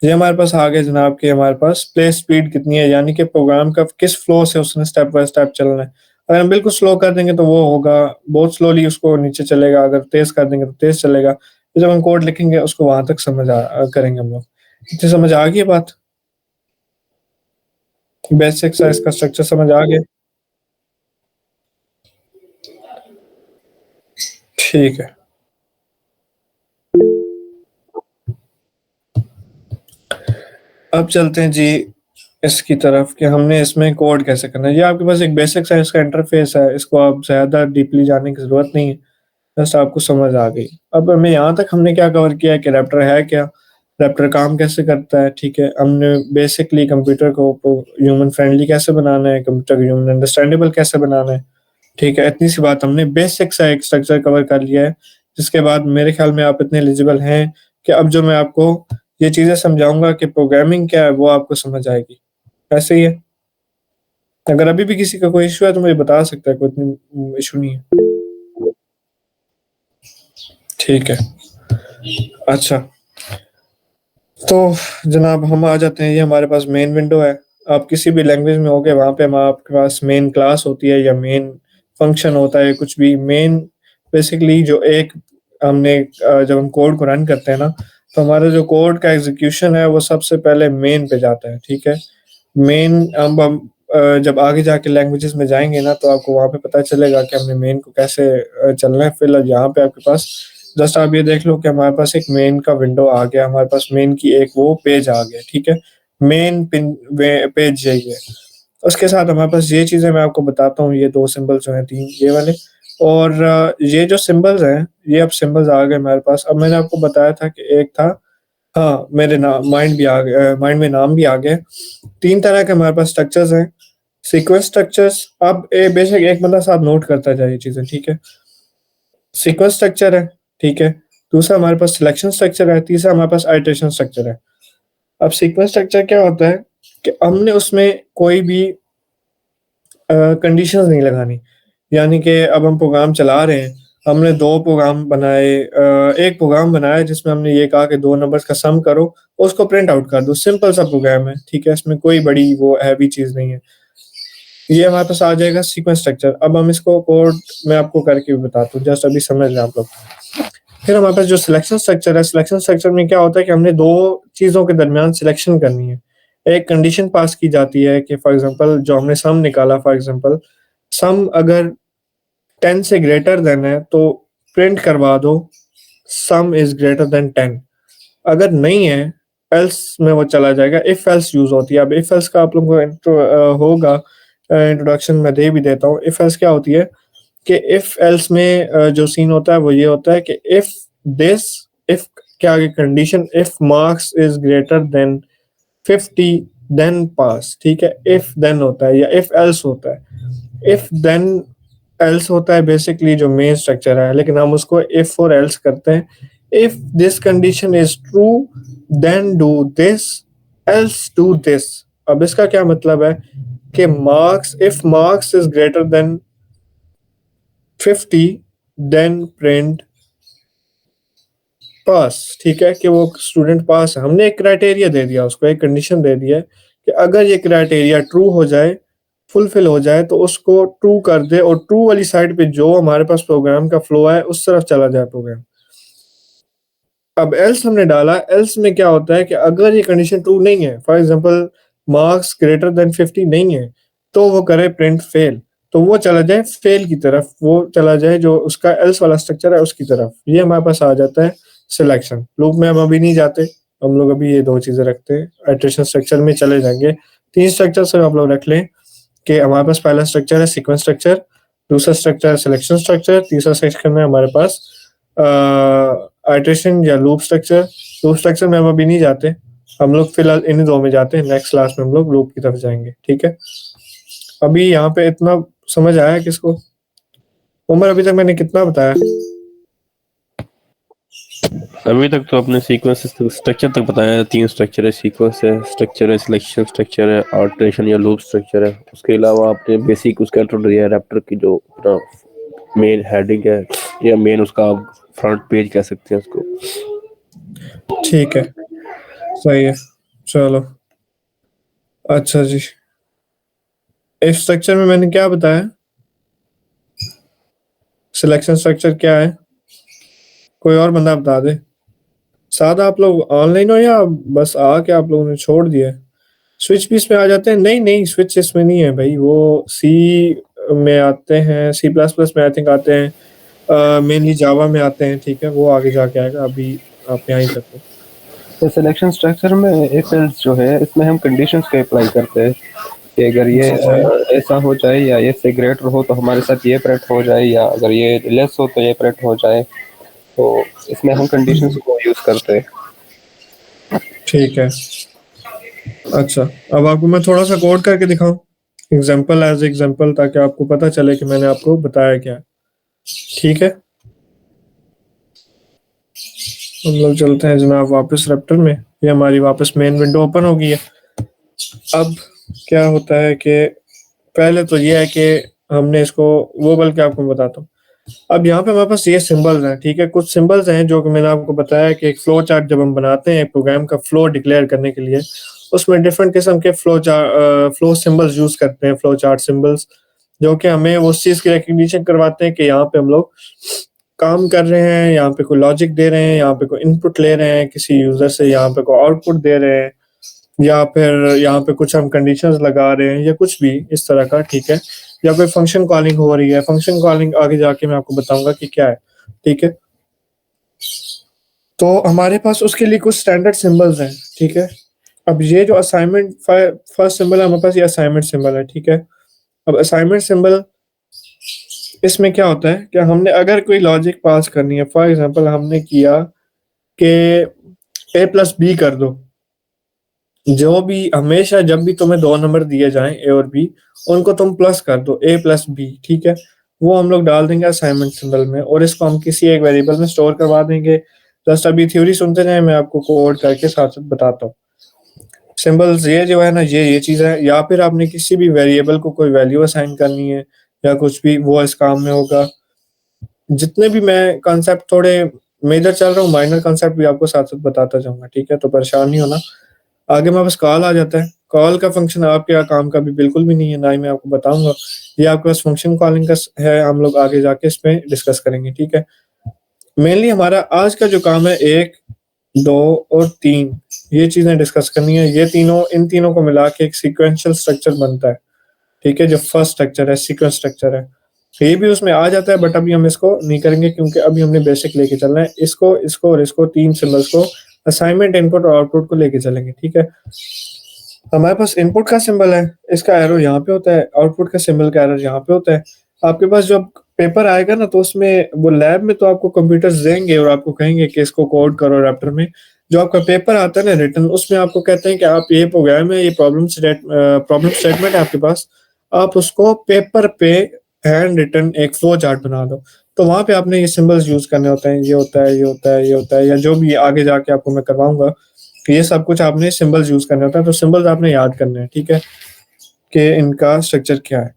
ये हमारे पास आ गया जनाब कि हमारे पास प्ले स्पीड कितनी है, यानी कि प्रोग्राम का किस फ्लो से उसने स्टेप बाय स्टेप चलना है। अगर हम बिल्कुल स्लो कर देंगे तो वो होगा बहुत स्लोली, उसको नीचे चलेगा। अगर तेज कर देंगे तो तेज चलेगा। तो जब हम कोड लिखेंगे उसको वहां तक करेंगे हम लोग। इतनी समझ आ गई बात? बेसिक सा इसका स्ट्रक्चर समझ आ गया? ठीक है। अब चलते हैं जी इसकी तरफ कि हमने इसमें कोड कैसे करना है। ये आपके पास एक बेसिक सा इसका इंटरफेस है, इसको आप ज़्यादा डीपली जाने की ज़रूरत नहीं है, बस आपको समझ आ गई। अब हमें यहाँ तक हमने क्या कवर किया है कि रैप्टर है क्या, रैप्टर काम कैसे करता है, ठीक है। हमने बेसिकली कंप्यूटर को ह्यूमन फ्रेंडली कैसे बनाना है, कंप्यूटर को ह्यूमन अंडरस्टैंडेबल कैसे बनाना है, ठीक है। इतनी सी बात हमने बेसिक सा एक स्ट्रक्चर कवर कर लिया है। जिसके बाद मेरे ख्याल में आप इतने एलिजिबल हैं कि अब जो मैं आपको ये चीज़ें समझाऊंगा कि प्रोग्रामिंग क्या है वो आपको समझ आएगी। ऐसे ही है। अगर अभी भी किसी का कोई इशू है तो मुझे बता सकता है, कोई इतनी इशू नहीं है। ठीक है। अच्छा, तो जनाब हम आ जाते हैं, ये हमारे पास मेन विंडो है। आप किसी भी लैंग्वेज में होगे वहाँ पे हम आपके पास मेन क्लास होती है या मेन फंक्शन होता है, कुछ भी मेन। बेसिकली जो एक हमने जब हम कोड को रन करते हैं ना, तो हमारा जो कोड का एग्जीक्यूशन है वो सबसे पहले मेन पे जाता है, ठीक है। मेन हम जब आगे जाके लैंग्वेजेस में जाएंगे ना तो आपको वहाँ पे पता चलेगा कि हमने मेन को कैसे चलना है। फिलहाल यहाँ पे आपके पास जस्ट आप ये देख लो कि हमारे पास एक मेन का विंडो आ गया, हमारे पास मेन की एक वो पेज आ गया, ठीक है। मेन पिन पेज यही है। उसके साथ हमारे पास ये चीज़ें मैं आपको बताता हूँ, ये दो सिंबल्स जो हैं, तीन ये वाले, और ये जो सिंबल्स हैं, ये अब सिंबल्स आ गए हमारे पास। अब मैंने आपको बताया था कि एक था, हाँ मेरे नाम माइंड भी आ गया, माइंड में नाम भी आ गया। तीन तरह के हमारे पास स्ट्रक्चर्स हैं, सीक्वेंस स्ट्रक्चर्स। अब बेशक एक बंदा साथ नोट करता जाए ये चीज़ें, ठीक है। सीक्वेंस स्ट्रक्चर है, ठीक है। दूसरा हमारे पास सिलेक्शन स्ट्रक्चर है, तीसरा हमारे पास आइटरेशन स्ट्रक्चर है। अब सीक्वेंस स्ट्रक्चर क्या होता है कि हमने उसमें कोई भी कंडीशंस नहीं लगानी। यानी कि अब हम प्रोग्राम चला रहे हैं, हमने 2 प्रोग्राम बनाए, एक प्रोग्राम बनाया जिसमें हमने ये कहा कि 2 नंबर्स का सम करो, उसको प्रिंट आउट कर दो, सिंपल सा प्रोग्राम है, ठीक है। इसमें कोई बड़ी वो हैवी चीज़ नहीं है। ये हमारे पास आ जाएगा सीक्वेंस स्ट्रक्चर। अब हम इसको कोड में आपको करके भी बताता हूँ, जस्ट अभी समझ लें आप लोग। फिर हमारे पास जो सिलेक्शन स्ट्रक्चर है, सिलेक्शन स्ट्रक्चर में क्या होता है कि हमने 2 चीज़ों के दरमियान सिलेक्शन करनी है। एक कंडीशन पास की जाती है कि फॉर एग्ज़ाम्पल जो हमने सम निकाला, फॉर एग्ज़ाम्पल सम अगर 10 से ग्रेटर देन है तो प्रिंट करवा दो सम इज़ ग्रेटर देन 10। अगर नहीं है, एल्स में वो चला जाएगा, इफ एल्स यूज़ होती है। अब इफ एल्स का आप लोगों को होगा, इंट्रोडक्शन में दे भी देता हूँ। इफ एल्स क्या होती है कि इफ एल्स में जो सीन होता है वो ये होता है कि इफ दिस, इफ के आगे condition if marks is greater than 50 then pass, ठीक है। इफ देन होता है या इफ एल्स होता है। इफ देन एल्स होता है बेसिकली जो मेन स्ट्रक्चर है, लेकिन हम उसको इफ और एल्स करते हैं। If this condition is true then do this, else do this. अब इसका क्या मतलब है कि marks, if marks is greater than 50 then print pass, ठीक है, कि वो स्टूडेंट पास है। हमने एक क्राइटेरिया दे दिया उसको, एक कंडीशन दे दिया है कि अगर ये क्राइटेरिया ट्रू हो जाए, फुलफिल हो जाए, तो उसको ट्रू कर दे और ट्रू वाली साइड पे जो हमारे पास प्रोग्राम का फ्लो है उस तरफ चला जाए प्रोग्राम। अब एल्स हमने डाला, एल्स में क्या होता है कि अगर ये कंडीशन ट्रू नहीं है, for example marks greater than 50 नहीं है, तो वो करे प्रिंट फेल। तो वो चला जाए फेल की तरफ, वो चला जाए जो उसका एल्स वाला स्ट्रक्चर है उसकी तरफ। ये हमारे पास आ जाता है सिलेक्शन। लूप में हम अभी नहीं जाते, हम लोग अभी ये 2 चीजें रखते हैं, आइटरेशन स्ट्रक्चर में चले जाएंगे। 3 स्ट्रक्चर से आप लोग रख लें कि हमारे पास पहला स्ट्रक्चर है सीक्वेंस स्ट्रक्चर, दूसरा स्ट्रक्चर है सिलेक्शन स्ट्रक्चर, तीसरा सेक्शन में हमारे पास आइटरेशन या लूप स्ट्रक्चर। लूप स्ट्रक्चर में हम अभी नहीं जाते, हम लोग फिलहाल इन्हीं 2 में जाते हैं। नेक्स्ट क्लास में हम लोग लूप की तरफ जाएंगे, ठीक है। अभी यहाँ पे इतना समझ आया किसको? उमर, अभी तक मैंने कितना बताया? अभी तक तो अपने सीक्वेंस स्ट्रक्चर तक बताया। 3 स्ट्रक्चर है, सीक्वेंस है, स्ट्रक्चर है, सिलेक्शन स्ट्रक्चर है, ऑल्टरेशन या लूप स्ट्रक्चर है। उसके अलावा आपने बेसिक उसका इंट्रो दिया है, रैप्टर की जो मेन हेडिंग है या मेन उसका फ्रंट पेज कह सकते हैं उसको। ठीक है, सही है, चलो। अच्छा जी, इस स्ट्रक्चर में मैंने क्या बताया? सिलेक्शन स्ट्रक्चर क्या है? कोई और बंदा बता दे। सादा आप लोग ऑनलाइन हो या बस आके आप लोगों ने छोड़ दिया है? स्विच भी इसमें आ जाते हैं? नहीं नहीं, स्विच इसमें नहीं है भाई, वो सी में आते हैं, सी प्लस प्लस में आई थिंक आते हैं, मेनली जावा में आते हैं, ठीक है। वो आगे जाके आएगा, अभी आप यहाँ ही करते हैं। तो सिलेक्शन स्ट्रक्चर में इफ एल्स जो है इसमें हम कंडीशंस को अप्लाई करते हैं कि अगर ये ऐसा हो जाए या ये से ग्रेटर हो तो हमारे साथ ये प्रिंट हो जाए, या अगर ये लेस हो तो ये प्रिंट हो जाए। तो इसमें हम कंडीशंस को यूज करते हैं। ठीक है, अच्छा। अब आपको मैं थोड़ा सा कोड करके दिखाऊं, एग्जाम्पल एज एग्जाम्पल, ताकि आपको पता चले कि मैंने आपको बताया क्या है, ठीक है। हम लोग चलते हैं जनाब वापस रैप्टर में। ये हमारी वापस मेन विंडो ओपन हो गई है। अब क्या होता है कि पहले तो ये है कि हमने इसको, वो बल्कि आपको बताता हूँ। अब यहाँ पे हमारे पास ये सिंबल्स हैं, ठीक है। कुछ सिंबल्स हैं जो कि मैंने आपको बताया कि एक फ्लो चार्ट जब हम बनाते हैं प्रोग्राम का फ्लो डिक्लेयर करने के लिए, उसमें डिफरेंट किस्म के फ्लो सिंबल्स यूज करते हैं, फ्लो चार्ट सिंबल्स, जो कि हमें उस चीज की रिकग्निशन करवाते हैं कि यहाँ पे हम लोग काम कर रहे हैं, यहाँ पे कोई लॉजिक दे रहे हैं, यहाँ पे कोई इनपुट ले रहे हैं किसी यूजर से, यहाँ पे कोई आउटपुट दे रहे हैं, या फिर यहाँ पे कुछ हम कंडीशंस लगा रहे हैं या कुछ भी इस तरह का, ठीक है। या कोई फंक्शन कॉलिंग हो रही है, फंक्शन कॉलिंग आगे जाके मैं आपको बताऊंगा कि क्या है, ठीक है। तो हमारे पास उसके लिए कुछ स्टैंडर्ड सिंबल्स हैं, ठीक है। अब ये जो असाइनमेंट फर्स्ट सिंबल है हमारे पास, ये असाइनमेंट सिंबल है, ठीक है। अब असाइनमेंट सिंबल, इसमें क्या होता है कि हमने अगर कोई लॉजिक पास करनी है, फॉर एग्जांपल हमने किया कि a प्लस बी कर दो, जो भी हमेशा जब भी तुम्हें 2 नंबर दिए जाएं ए और बी, उनको तुम प्लस कर दो, a प्लस बी, ठीक है। वो हम लोग डाल देंगे असाइनमेंट सिंबल में और इसको हम किसी एक वेरिएबल में स्टोर करवा देंगे। जस्ट अभी थ्योरी सुनते जाए, मैं आपको कोड करके साथ साथ बताता हूँ। सिंबल्स ये जो है ना, ये चीज है, या फिर आपने किसी भी वेरिएबल को कोई वैल्यू असाइन करनी है या कुछ भी, वो इस काम में होगा। जितने भी मैं कॉन्सेप्ट थोड़े मेजर चल रहा हूँ, माइनर कॉन्सेप्ट भी आपको साथ साथ बताता जाऊंगा, ठीक है? तो परेशान नहीं होना। आगे मेरे पास कॉल आ जाता है। कॉल का फंक्शन आपके यहाँ काम का भी बिल्कुल भी नहीं है, ना ही मैं आपको बताऊंगा। ये आपके पास फंक्शन कॉलिंग का है, हम लोग आगे जाके इस पे डिस्कस करेंगे, ठीक है? मेनली हमारा आज का जो काम है 1, 2 और 3, ये चीजें डिस्कस करनी है। ये तीनों, इन तीनों को मिला के एक सीक्वेंशियल स्ट्रक्चर बनता है, ठीक है? जो फर्स्ट स्ट्रक्चर है, सीक्वेंस स्ट्रक्चर है, ये भी उसमें आ जाता है, बट अभी हम इसको नहीं करेंगे क्योंकि अभी हमने बेसिक लेके चलना है। इसको इसको और इसको, तीन सिंबल्स को, असाइनमेंट, इनपुट और आउटपुट को लेके चलेंगे, ठीक है? हमारे पास इनपुट का सिंबल है, इसका एरो यहाँ पे होता है। आउटपुट का सिंबल का एरो यहाँ पे होता है। आपके पास जब पेपर आएगा ना, तो उसमें वो लैब में तो आपको कंप्यूटर्स देंगे और आपको कहेंगे कि इसको कोड करो रैप्टर में। जो आपका पेपर आता है ना रिटर्न, उसमें आपको कहते हैं कि आप ये प्रोग्राम है, ये प्रॉब्लम स्टेटमेंट है आपके पास, आप उसको पेपर पे हैंड रिटन एक फ्लो चार्ट बना दो। तो वहां पे आपने ये सिंबल्स यूज करने होते हैं, ये होता है, ये होता है, ये होता है, या जो भी आगे जाके आपको मैं करवाऊंगा, तो ये सब कुछ आपने सिंबल्स यूज करने होता है। तो सिंबल्स आपने याद करने हैं, ठीक है, कि इनका स्ट्रक्चर क्या है।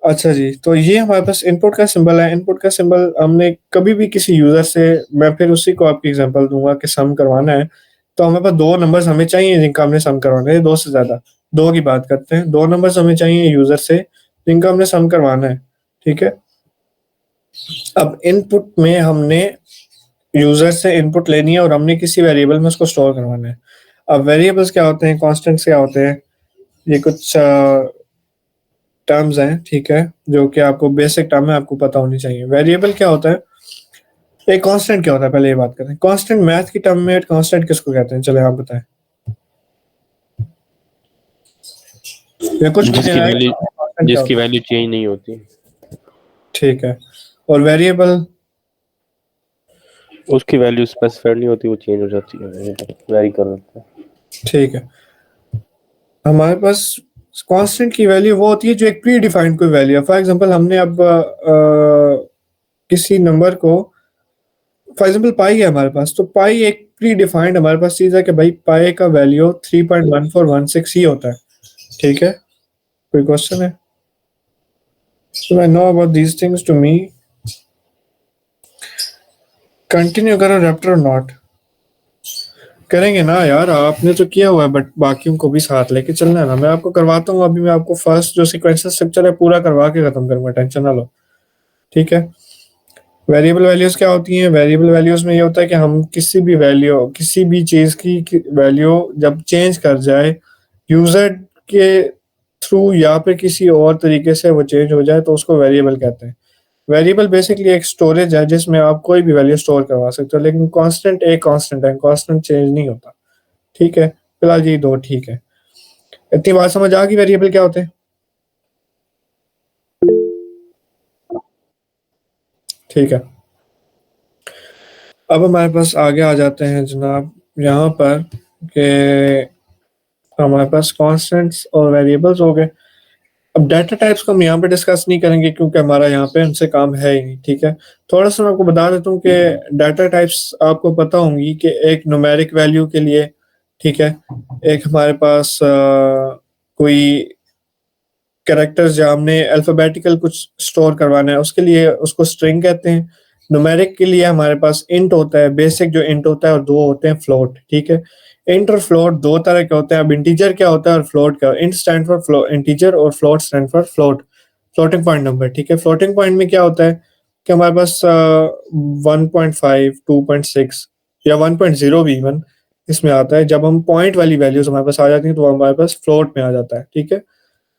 अच्छा जी, तो ये हमारे पास इनपुट का सिंबल है। इनपुट का सिंबल हमने कभी भी किसी यूजर से, मैं फिर उसी को आपकी एग्जांपल दूंगा कि सम करवाना है, तो हमारे पास दो नंबर्स हमें चाहिए जिनका हमने सम करवाना है, दो से ज्यादा, दो की बात करते हैं। दो नंबर्स हमें चाहिए यूजर से जिनका हमने सम करवाना है, ठीक है? अब इनपुट में हमने यूजर से इनपुट लेनी है और हमने किसी वेरिएबल में उसको स्टोर करवाना है। अब वेरिएबल्स क्या होते हैं, कॉन्स्टेंट्स क्या होते हैं, ये कुछ टर्म्स हैं, ठीक है, जो कि आपको बेसिक टर्म में आपको पता होनी चाहिए। वेरिएबल क्या होता है, एक कांस्टेंट क्या होता है, पहले ये बात करें। कांस्टेंट मैथ की टर्म में कांस्टेंट किसको कहते हैं, चले आप बताएं। ये कुछ भी जिसकी नहीं वैल्यू आएगा, constant क्या जिसकी होता है? वैल्यू चेंज नहीं होती, ठीक है। और वेरिएबल, उसकी वैल्यू स्पेसिफाइड नहीं होती, वो चेंज हो जाती है, वेरी कर देता है। ठीक है। हमारे पास कांस्टेंट की वैल्यू वो होती है जो एक प्री डिफाइंड कोई वैल्यू है। फॉर एग्जांपल हमने अब किसी नंबर को, फॉर एग्जांपल पाई है हमारे पास, तो पाई एक प्री डिफाइंड हमारे पास चीज है कि भाई पाई का वैल्यू 3.1416 ही होता है, ठीक है? कोई क्वेश्चन है? So I know about these things to me. Continue करो रैप्टर और नॉट करेंगे ना यार, आपने तो किया हुआ है, बट बाकियों को भी साथ लेके चलना है ना। मैं आपको करवाता हूँ, अभी मैं आपको फर्स्ट जो सीक्वेंशियल स्ट्रक्चर है पूरा करवा के खत्म करूंगा, टेंशन ना लो, ठीक है? वेरिएबल वैल्यूज क्या होती हैं? वेरिएबल वैल्यूज में ये होता है कि हम किसी भी वैल्यू, किसी भी चीज की वैल्यू जब चेंज कर जाए यूजर के थ्रू या फिर किसी और तरीके से वो चेंज हो जाए, तो उसको वेरिएबल कहते हैं। वेरिएबल बेसिकली एक स्टोरेज है जिसमें आप कोई भी वैल्यू स्टोर करवा सकते हो, लेकिन कांस्टेंट एक कांस्टेंट है, कांस्टेंट चेंज नहीं होता, ठीक है? फिलहाल ये दो ठीक है। इतनी बात समझ आ गई वेरिएबल क्या होते हैं? ठीक है। अब हमारे पास आगे आ जाते हैं जनाब यहाँ पर कि हमारे पास कांस्टेंट्स और वेरिएबल्स हो गए। अब डाटा टाइप्स को हम यहाँ पे डिस्कस नहीं करेंगे क्योंकि हमारा यहाँ पे उनसे काम है ही नहीं, ठीक है? थोड़ा सा मैं आपको बता देता हूँ कि डाटा टाइप्स आपको पता होंगी कि एक न्यूमेरिक वैल्यू के लिए, ठीक है, एक हमारे पास कोई कैरेक्टर्स जहाँ हमने अल्फाबेटिकल कुछ स्टोर करवाना है, उसके लिए उसको स्ट्रिंग कहते हैं। न्यूमेरिक के लिए हमारे पास इंट होता है, बेसिक जो इंट होता है, और दो होते हैं फ्लोट, ठीक है? इंट और फ्लोट दो तरह के होते हैं। अब इंटीजर क्या होता है और फ्लोट क्या? इंट स्टैंड फॉर इंटीजर और float stand for float, floating point number, ठीक है? फ्लोटिंग पॉइंट में क्या होता है कि हमारे पास 1.5, 2.6 या 1.0 भी इवन इसमें आता है। जब हम पॉइंट वाली वैल्यूज हमारे पास आ जाती हैं तो वो हमारे पास फ्लोट में आ जाता है, ठीक है?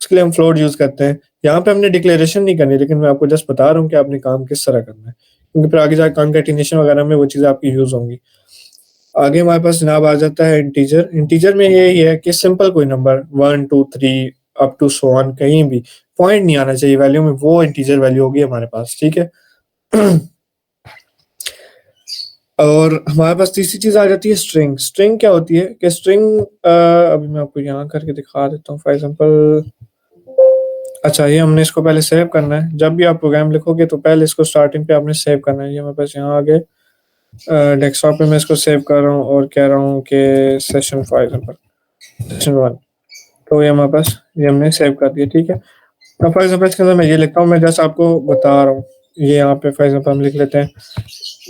उसके लिए हम फ्लोट यूज करते हैं। यहाँ पे हमने डिक्लेरेशन नहीं करनी, लेकिन मैं आपको जस्ट बता रहा हूँ कि आपने काम किस तरह करना है, क्योंकि फिर आगे जाकर कॉन्कैटिनेशन वगैरह में वो चीजें आपकी यूज होंगी। आगे हमारे पास जनाब आ जाता है इंटीजर। इंटीजर में यही है कि सिंपल कोई number 1, 2, 3 up to so on, कहीं भी पॉइंट नहीं आना चाहिए वैल्यू में, वो इंटीजर वैल्यू होगी हमारे पास, ठीक है? और हमारे पास तीसरी चीज आ जाती है स्ट्रिंग। स्ट्रिंग क्या होती है कि स्ट्रिंग, अभी मैं आपको यहाँ करके दिखा देता हूँ। फॉर एग्जांपल अच्छा, ये हमने इसको पहले सेव करना है। जब भी आप प्रोग्राम लिखोगे तो पहले इसको स्टार्टिंग पे आपने सेव करना है। ये मेरे पास यहाँ आ गए, डेस्कटॉप पे मैं इसको सेव कर रहा हूँ और कह रहा हूँ कि सेशन 5 सेशन 1। तो ये हमारे पास ये हमने सेव कर दिया, ठीक है। अब फॉर एग्जाम्पल इसके अंदर मैं ये लिखता हूँ, मैं जस्ट आपको बता रहा हूँ। ये यहाँ पे फॉर एग्जाम्पल हम लिख लेते हैं,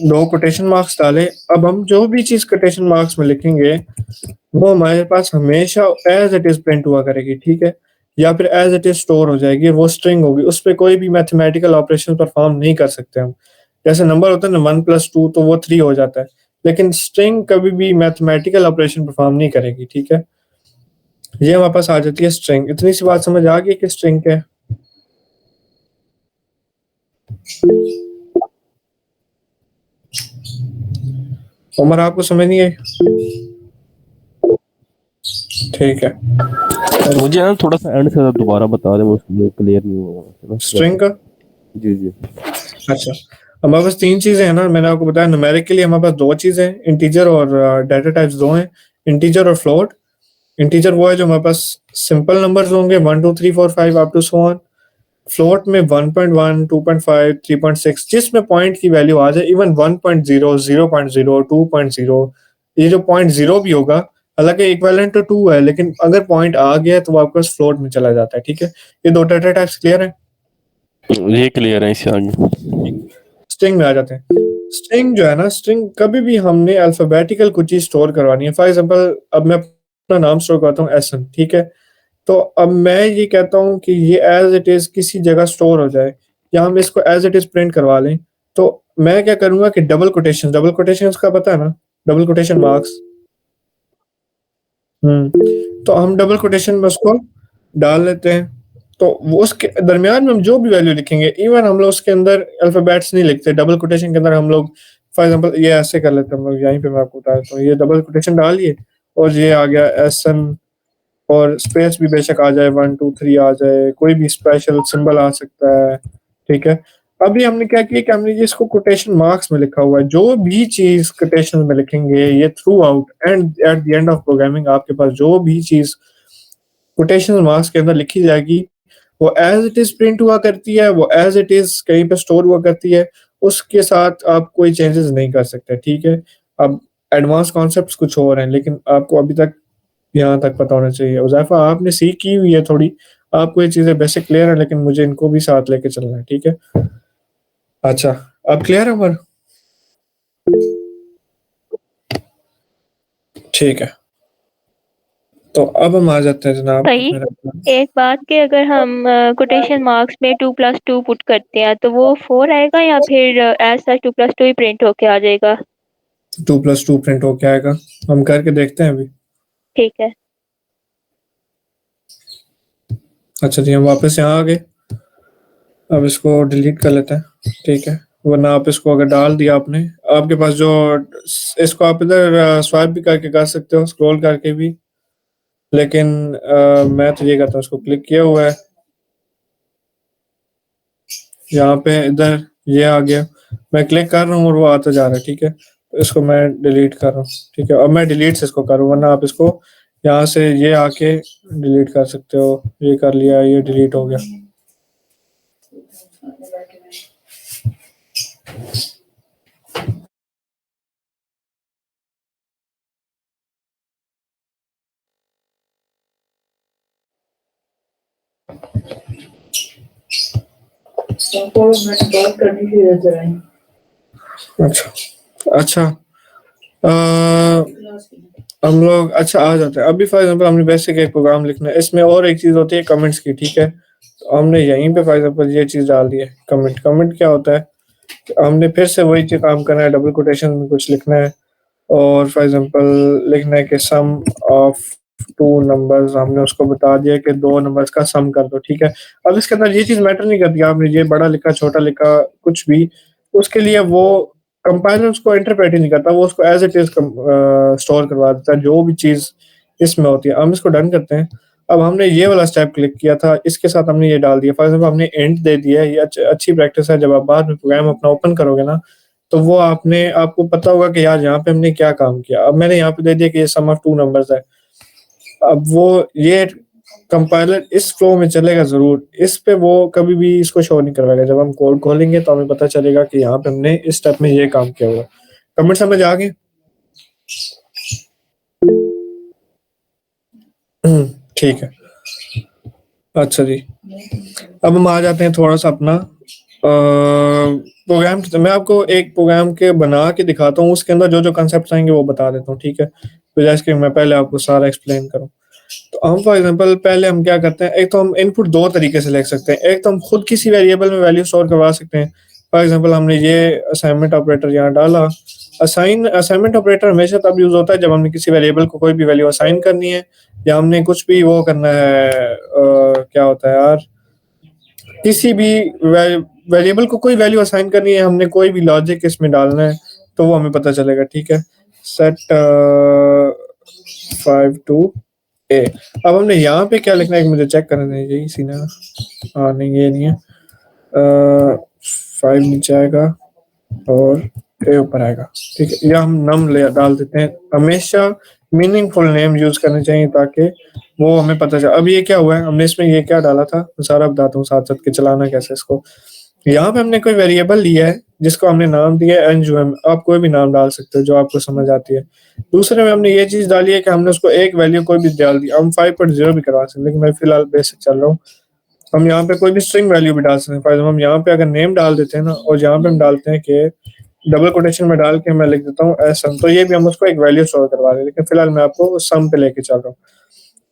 2 कोटेशन मार्क्स डाले। अब हम जो भी चीज़ कोटेशन मार्क्स में लिखेंगे वो हमारे पास हमेशा एज इट इज प्रिंट हुआ करेगी, ठीक है, या फिर एज इट इज स्टोर हो जाएगी। वो स्ट्रिंग होगी, उस पर कोई भी मैथमेटिकल ऑपरेशन परफॉर्म नहीं कर सकते हम। जैसे नंबर होता है ना 1+2 तो वो 3 हो जाता है, लेकिन स्ट्रिंग कभी भी मैथमेटिकल ऑपरेशन परफॉर्म नहीं करेगी, ठीक है। ये हमारे पास आ जाती है स्ट्रिंग। इतनी सी बात समझ आ गई कि स्ट्रिंग क्या है? उमर आपको समझ नहीं आई? ठीक है, मुझे ना थोड़ा सा एंड से दोबारा बता दें, मुझे क्लियर नहीं हुआ स्ट्रिंग का। जी जी। अच्छा, हमारे पास 3 चीजें हैं ना, मैंने आपको बताया। न्यूमेरिकली हमारे पास 2 चीजें हैं, इंटीजर और डाटा टाइप्स 2 हैं, इंटीजर और फ्लोट। इंटीजर वो है जो हमारे पास सिंपल नंबर्स होंगे 1 2 3 4 5 up to so on. Float में 1.1 2.5 3.6 जिसमें पॉइंट की वैल्यू आ जाए, इवन 1.0 0.0 2.0, ये जो 0.0 भी होगा, हालांकि इक्विवेलेंट तो 2 है, लेकिन अगर पॉइंट आ गया तो वो आपके पास फ्लोट में चला जाता है, ठीक है। ये 2 डाटा टाइप्स क्लियर है? ये क्लियर है, इससे आगे स्ट्रिंग में आ जाते हैं। स्ट्रिंग जो है ना, स्ट्रिंग कभी भी हमने अल्फाबेटिकल कुछ चीज स्टोर करवानी है। फॉर एग्जांपल अब मैं अपना नाम स्टोर करता हूँ एसन, ठीक है। तो अब मैं ये कहता हूँ कि ये एज इट इज किसी जगह स्टोर हो जाए, या हम इसको एज इट इज प्रिंट करवा लें। तो मैं क्या करूंगा कि डबल कोटेशन का पता है ना, डबल कोटेशन मार्क्स। तो हम डबल कोटेशन में उसको डाल लेते हैं। तो वो उसके दरमियान में हम जो भी वैल्यू लिखेंगे, इवन हम लोग उसके अंदर अल्फाबेट्स नहीं लिखते। डबल कोटेशन के अंदर हम लोग फॉर एग्जांपल ये ऐसे कर लेते हैं, हम लोग यहीं पे मैं आपको बता देता हूँ। ये डबल कोटेशन डालिए और ये आ गया एसन, और स्पेस भी बेशक आ जाए, 1 2 3 आ जाए, कोई भी स्पेशल सिंबल आ सकता है, ठीक है। अभी हमने क्या किया कि हमने इसको कोटेशन मार्क्स में लिखा हुआ है। जो भी चीज कोटेशन में लिखेंगे ये through out and at the end of programming आपके पास जो भी चीज कोटेशन मार्क्स के अंदर लिखी जाएगी वो एज इट इज प्रिंट हुआ करती है, वो एज इट इज कहीं पे स्टोर हुआ करती है। उसके साथ आप कोई चेंजेस नहीं कर सकते, ठीक है। अब एडवांस कॉन्सेप्ट्स कुछ और हैं, लेकिन आपको अभी तक यहाँ तक पता होना चाहिए। उज़ैफा आपने सी की हुई है थोड़ी, आपको ये चीजें बेसिक क्लियर है, लेकिन मुझे इनको भी साथ लेके चलना है, ठीक है। अच्छा, अब क्लियर है उमर? ठीक है, तो अब हम आ जाते हैं जनाब सही। मेरा। एक बात कि अगर हम कोटेशन मार्क्स में 2+2 पुट करते हैं तो वो 4 आएगा या फिर एज सच 2+2 ही प्रिंट होके आ जाएगा? 2+2 प्रिंट होके आएगा, हम करके देखते हैं अभी। ठीक है। अच्छा जी, हम वापस यहाँ आ गए। अब इसको डिलीट कर लेते हैं, ठीक है। वरना आप इसको अगर डाल दिया आपने, आपके पास जो, इसको आप इधर स्वाइप भी करके कर सकते हो, स्क्रॉल करके भी, लेकिन मैं तो ये करता हूँ, इसको क्लिक किया हुआ है यहाँ पे, इधर ये आ गया, मैं क्लिक कर रहा हूँ और वो आता जा रहा है, ठीक है। तो इसको मैं डिलीट कर रहा हूँ, ठीक है। अब मैं डिलीट से इसको करूँ, वरना आप इसको यहाँ से ये आके डिलीट कर सकते हो। ये कर लिया, ये डिलीट हो गया। अच्छा अच्छा, हम लोग अच्छा आ जाते हैं। अभी फॉर एग्जांपल हमने बेसिक एक प्रोग्राम लिखना है, इसमें और एक चीज होती है कमेंट्स की, ठीक है। तो हमने यहीं पे फॉर एग्जांपल ये चीज डाल दी है कमेंट। कमेंट क्या होता है कि हमने फिर से वही चीज काम करना है, डबल कोटेशन में कुछ लिखना है, और फॉर एग्जांपल लिखना है कि सम ऑफ 2 नंबर्स। हमने उसको बता दिया कि 2 नंबर्स का सम कर दो, ठीक है। अब इसके अंदर ये चीज मैटर नहीं करती, आपने ये बड़ा लिखा छोटा लिखा कुछ भी, उसके लिए वो कंपाइलर उसको इंटरप्रेट ही नहीं करता, वो उसको एज इट इज स्टोर करवा देता है जो भी चीज इसमें होती है। हम इसको डन करते हैं। अब हमने ये वाला स्टेप क्लिक किया था, इसके साथ हमने ये डाल दिया। फॉर एग्जांपल हमने एंड दे दिया है, ये अच्छी प्रैक्टिस है। जब आप बाद में प्रोग्राम अपना ओपन करोगे ना, तो वो आपको पता होगा कि यार यहाँ पे हमने क्या काम किया। अब मैंने यहाँ पे दे दिया कि ये सम ऑफ 2 नंबर्स है। अब वो ये कंपाइलर इस फ्लो में चलेगा ज़रूर, इस पे वो कभी भी इसको शो नहीं करवाएगा। जब हम कोड खोलेंगे तो हमें पता चलेगा कि यहाँ पे हमने इस स्टेप में ये काम किया हुआ है। कमेंट समझ आ गए? ठीक है। अच्छा जी, अब हम आ जाते हैं थोड़ा सा अपना प्रोग्राम। मैं आपको एक प्रोग्राम के बना के दिखाता हूँ, उसके अंदर जो जो कंसेप्ट आएंगे वो बता देता हूँ, ठीक है? तो जैसे कि मैं पहले आपको सारा एक्सप्लेन करूँ, तो हम फॉर एग्जांपल पहले हम क्या करते हैं, एक तो हम इनपुट दो तरीके से लिख सकते हैं। एक तो हम खुद किसी वेरिएबल में वैल्यू स्टोर करवा सकते हैं। फॉर एग्जांपल हमने ये असाइनमेंट ऑपरेटर यहाँ डाला। असाइनमेंट ऑपरेटर हमेशा तब यूज होता है जब हमने किसी वेरिएबल को कोई भी वैल्यू असाइन करनी है, या हमने कुछ भी वो करना है, क्या होता है यार, किसी भी वेरिएबल को कोई वैल्यू असाइन करनी है, हमने कोई भी लॉजिक इसमें डालना है, तो वो हमें पता चलेगा, ठीक है? Set 5 to a। अब हमने यहाँ पे क्या लिखना है, मुझे चेक करना है, यही सीना। हाँ नहीं, ये नहीं है। 5 नीचे आएगा और ए ऊपर आएगा, ठीक है? या हम नम ले डाल देते हैं। हमेशा मीनिंगफुल नेम यूज करने चाहिए ताकि वो हमें पता चले। अब ये क्या हुआ है, हमने इसमें ये क्या डाला था, मैं सारा बताता हूँ साथ साथ के चलाना कैसे इसको। यहाँ पे हमने कोई वेरिएबल लिया है जिसको हमने नाम दिया है एनजूएम। आप कोई भी नाम डाल सकते हो जो आपको समझ आती है। दूसरे में हमने ये चीज डाली है कि हमने उसको एक वैल्यू कोई भी डाल दी। हम 5.0 भी करवा सकते हैं, लेकिन मैं फिलहाल बेसिक चल रहा हूँ। हम यहाँ पे कोई भी स्ट्रिंग वैल्यू भी डाल सकते हैं। फॉर एग्जाम्पल हम यहाँ पे अगर नेम डाल देते हैं ना, और यहाँ पे हम डालते हैं कि डबल कोटेशन में डाल के मैं लिख देता हूँ एसम, तो ये भी हम उसको एक वैल्यू स्टोर करवा रहे हैं। लेकिन फिलहाल मैं आपको सम पे लेके चल रहा हूँ।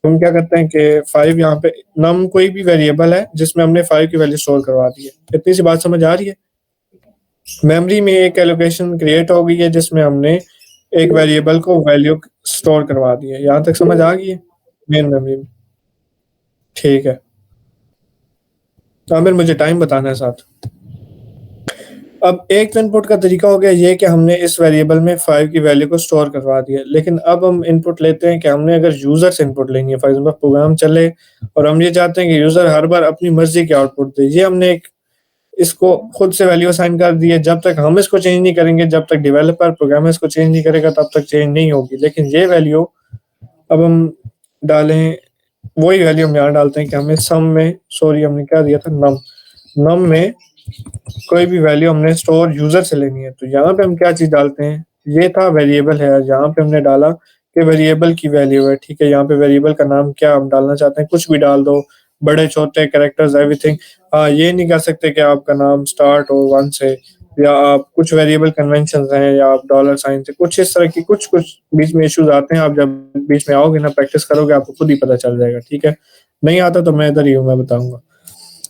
हम क्या करते हैं कि 5 यहाँ पे नम कोई भी वेरिएबल है जिसमें हमने 5 की वैल्यू स्टोर करवा दी है। इतनी सी बात समझ आ रही है? मेमोरी में एक एलोकेशन क्रिएट हो गई है जिसमें हमने एक वेरिएबल को वैल्यू स्टोर करवा दी है। यहाँ तक समझ आ गई है मेन मेमोरी में? ठीक है, आमिर मुझे टाइम बताना है साथ। अब एक तो इनपुट का तरीका हो गया ये कि हमने इस वेरिएबल में 5 की वैल्यू को स्टोर करवा दिया। लेकिन अब हम इनपुट लेते हैं कि हमने अगर यूजर से इनपुट लेनी है, फॉर एग्जांपल प्रोग्राम चले और हम ये चाहते हैं कि यूजर हर बार अपनी मर्जी की आउटपुट दे। ये हमने एक इसको खुद से वैल्यू असाइन कर दी है। जब तक हम इसको चेंज नहीं करेंगे, जब तक डेवलपर प्रोग्रामर इसको चेंज नहीं करेगा, तब तक चेंज नहीं होगी। लेकिन ये वैल्यू अब हम डालें, वही वैल्यू हम यहाँ डालते हैं कि हमें सम में, सॉरी हमने क्या दिया था, नम। नम में कोई भी वैल्यू हमने स्टोर यूजर से लेनी है, तो यहाँ पे हम क्या चीज डालते हैं, ये था वेरिएबल है, यहाँ पे हमने डाला कि वेरिएबल की वैल्यू है, ठीक है? यहाँ पे वेरिएबल का नाम क्या हम डालना चाहते हैं, कुछ भी डाल दो, बड़े छोटे कैरेक्टर्स एवरीथिंग। हाँ, ये नहीं कर सकते कि आपका नाम स्टार्ट हो 1 से, या आप कुछ वेरिएबल कन्वेंशन हैं, या आप डॉलर साइन से, कुछ इस तरह की कुछ बीच में इश्यूज आते हैं। आप जब बीच में आओगे ना, प्रैक्टिस करोगे, आपको खुद ही पता चल जाएगा, ठीक है? नहीं आता तो मैं इधर ही हूँ, मैं बताऊंगा।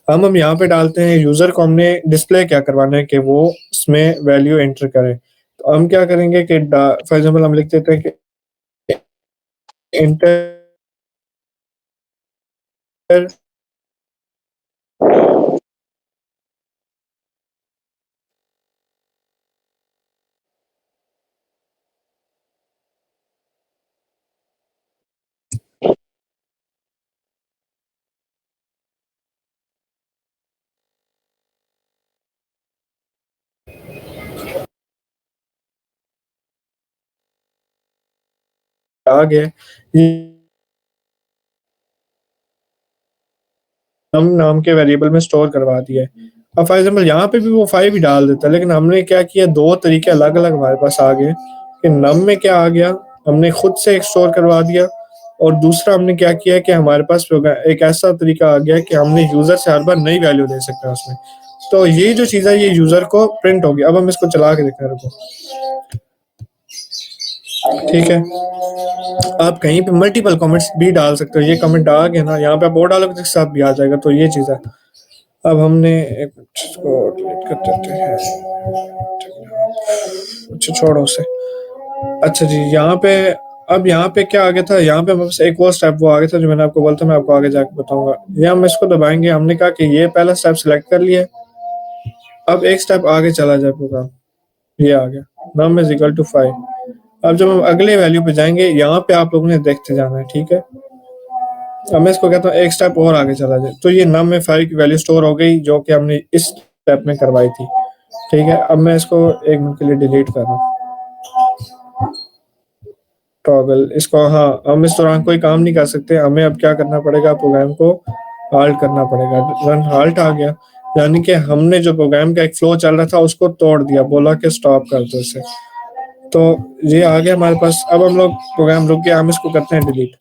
हम यहाँ पे डालते हैं यूजर को हमने डिस्प्ले क्या करवाना है कि वो इसमें वैल्यू एंटर करे। तो हम क्या करेंगे कि फॉर एग्जांपल हम लिख देते हैं कि एंटर आ गया, ये हम नाम के वेरिएबल में स्टोर करवा दिया है। अब फॉर एग्जांपल यहाँ पे भी वो 5 ही डाल देता है, लेकिन हमने क्या किया, दो तरीके अलग अलग हमारे पास आ गए कि नम में क्या आ गया, हमने खुद से एक स्टोर करवा दिया। और दूसरा हमने क्या किया कि हमारे पास एक ऐसा तरीका आ गया कि हमने यूजर से हर बार नई वैल्यू ले सकते हैं उसमें। तो ये जो चीज है, ये यूजर को प्रिंट होगी। अब हम इसको चला के देखते हैं, रुको, ठीक है? आप कहीं पे मल्टीपल कमेंट्स भी डाल सकते हो। ये कमेंट आ गया ना, यहाँ पे आप और डालोगे तो साथ भी आ जाएगा। तो ये चीज है। अब हमने एक इसको डिलीट कर देते हैं। अच्छा छोड़ो उसे। अच्छा जी, यहाँ पे अब यहाँ पे क्या आ गया था, यहाँ पे बस एक और स्टेप वो आ गया था जो मैंने आपको बोला था, मैं आपको आगे जाके बताऊंगा। ये हम इसको दबाएंगे, हमने कहा कि ये पहला स्टेप सिलेक्ट कर लिया। अब एक स्टेप आगे चला जाए प्रोग्राम, ये आ गया, नम इज इक्वल टू 5। अब जब हम अगले वैल्यू पे जाएंगे, यहाँ पे आप लोगों ने देखते जाना है, ठीक है? अब मैं इसको कहता हूँ एक स्टेप और आगे चला जाए, तो ये नम में 5 की वैल्यू स्टोर हो गई जो कि हमने इस स्टेप में करवाई थी, ठीक है? अब मैं इसको 1 मिनट के लिए डिलीट कर रहा हूँ। टॉगल इसको, हाँ हम इस दौरान कोई काम नहीं कर सकते, हमें अब क्या करना पड़ेगा, प्रोग्राम को हाल्ट करना पड़ेगा। रन हाल्ट आ गया, यानी कि हमने जो प्रोग्राम का एक फ्लो चल रहा था उसको तोड़ दिया, बोला कि स्टॉप कर दो इसे। तो ये आ गया हमारे पास। अब हम लोग प्रोग्राम रुक गया, हम इसको करते हैं डिलीट।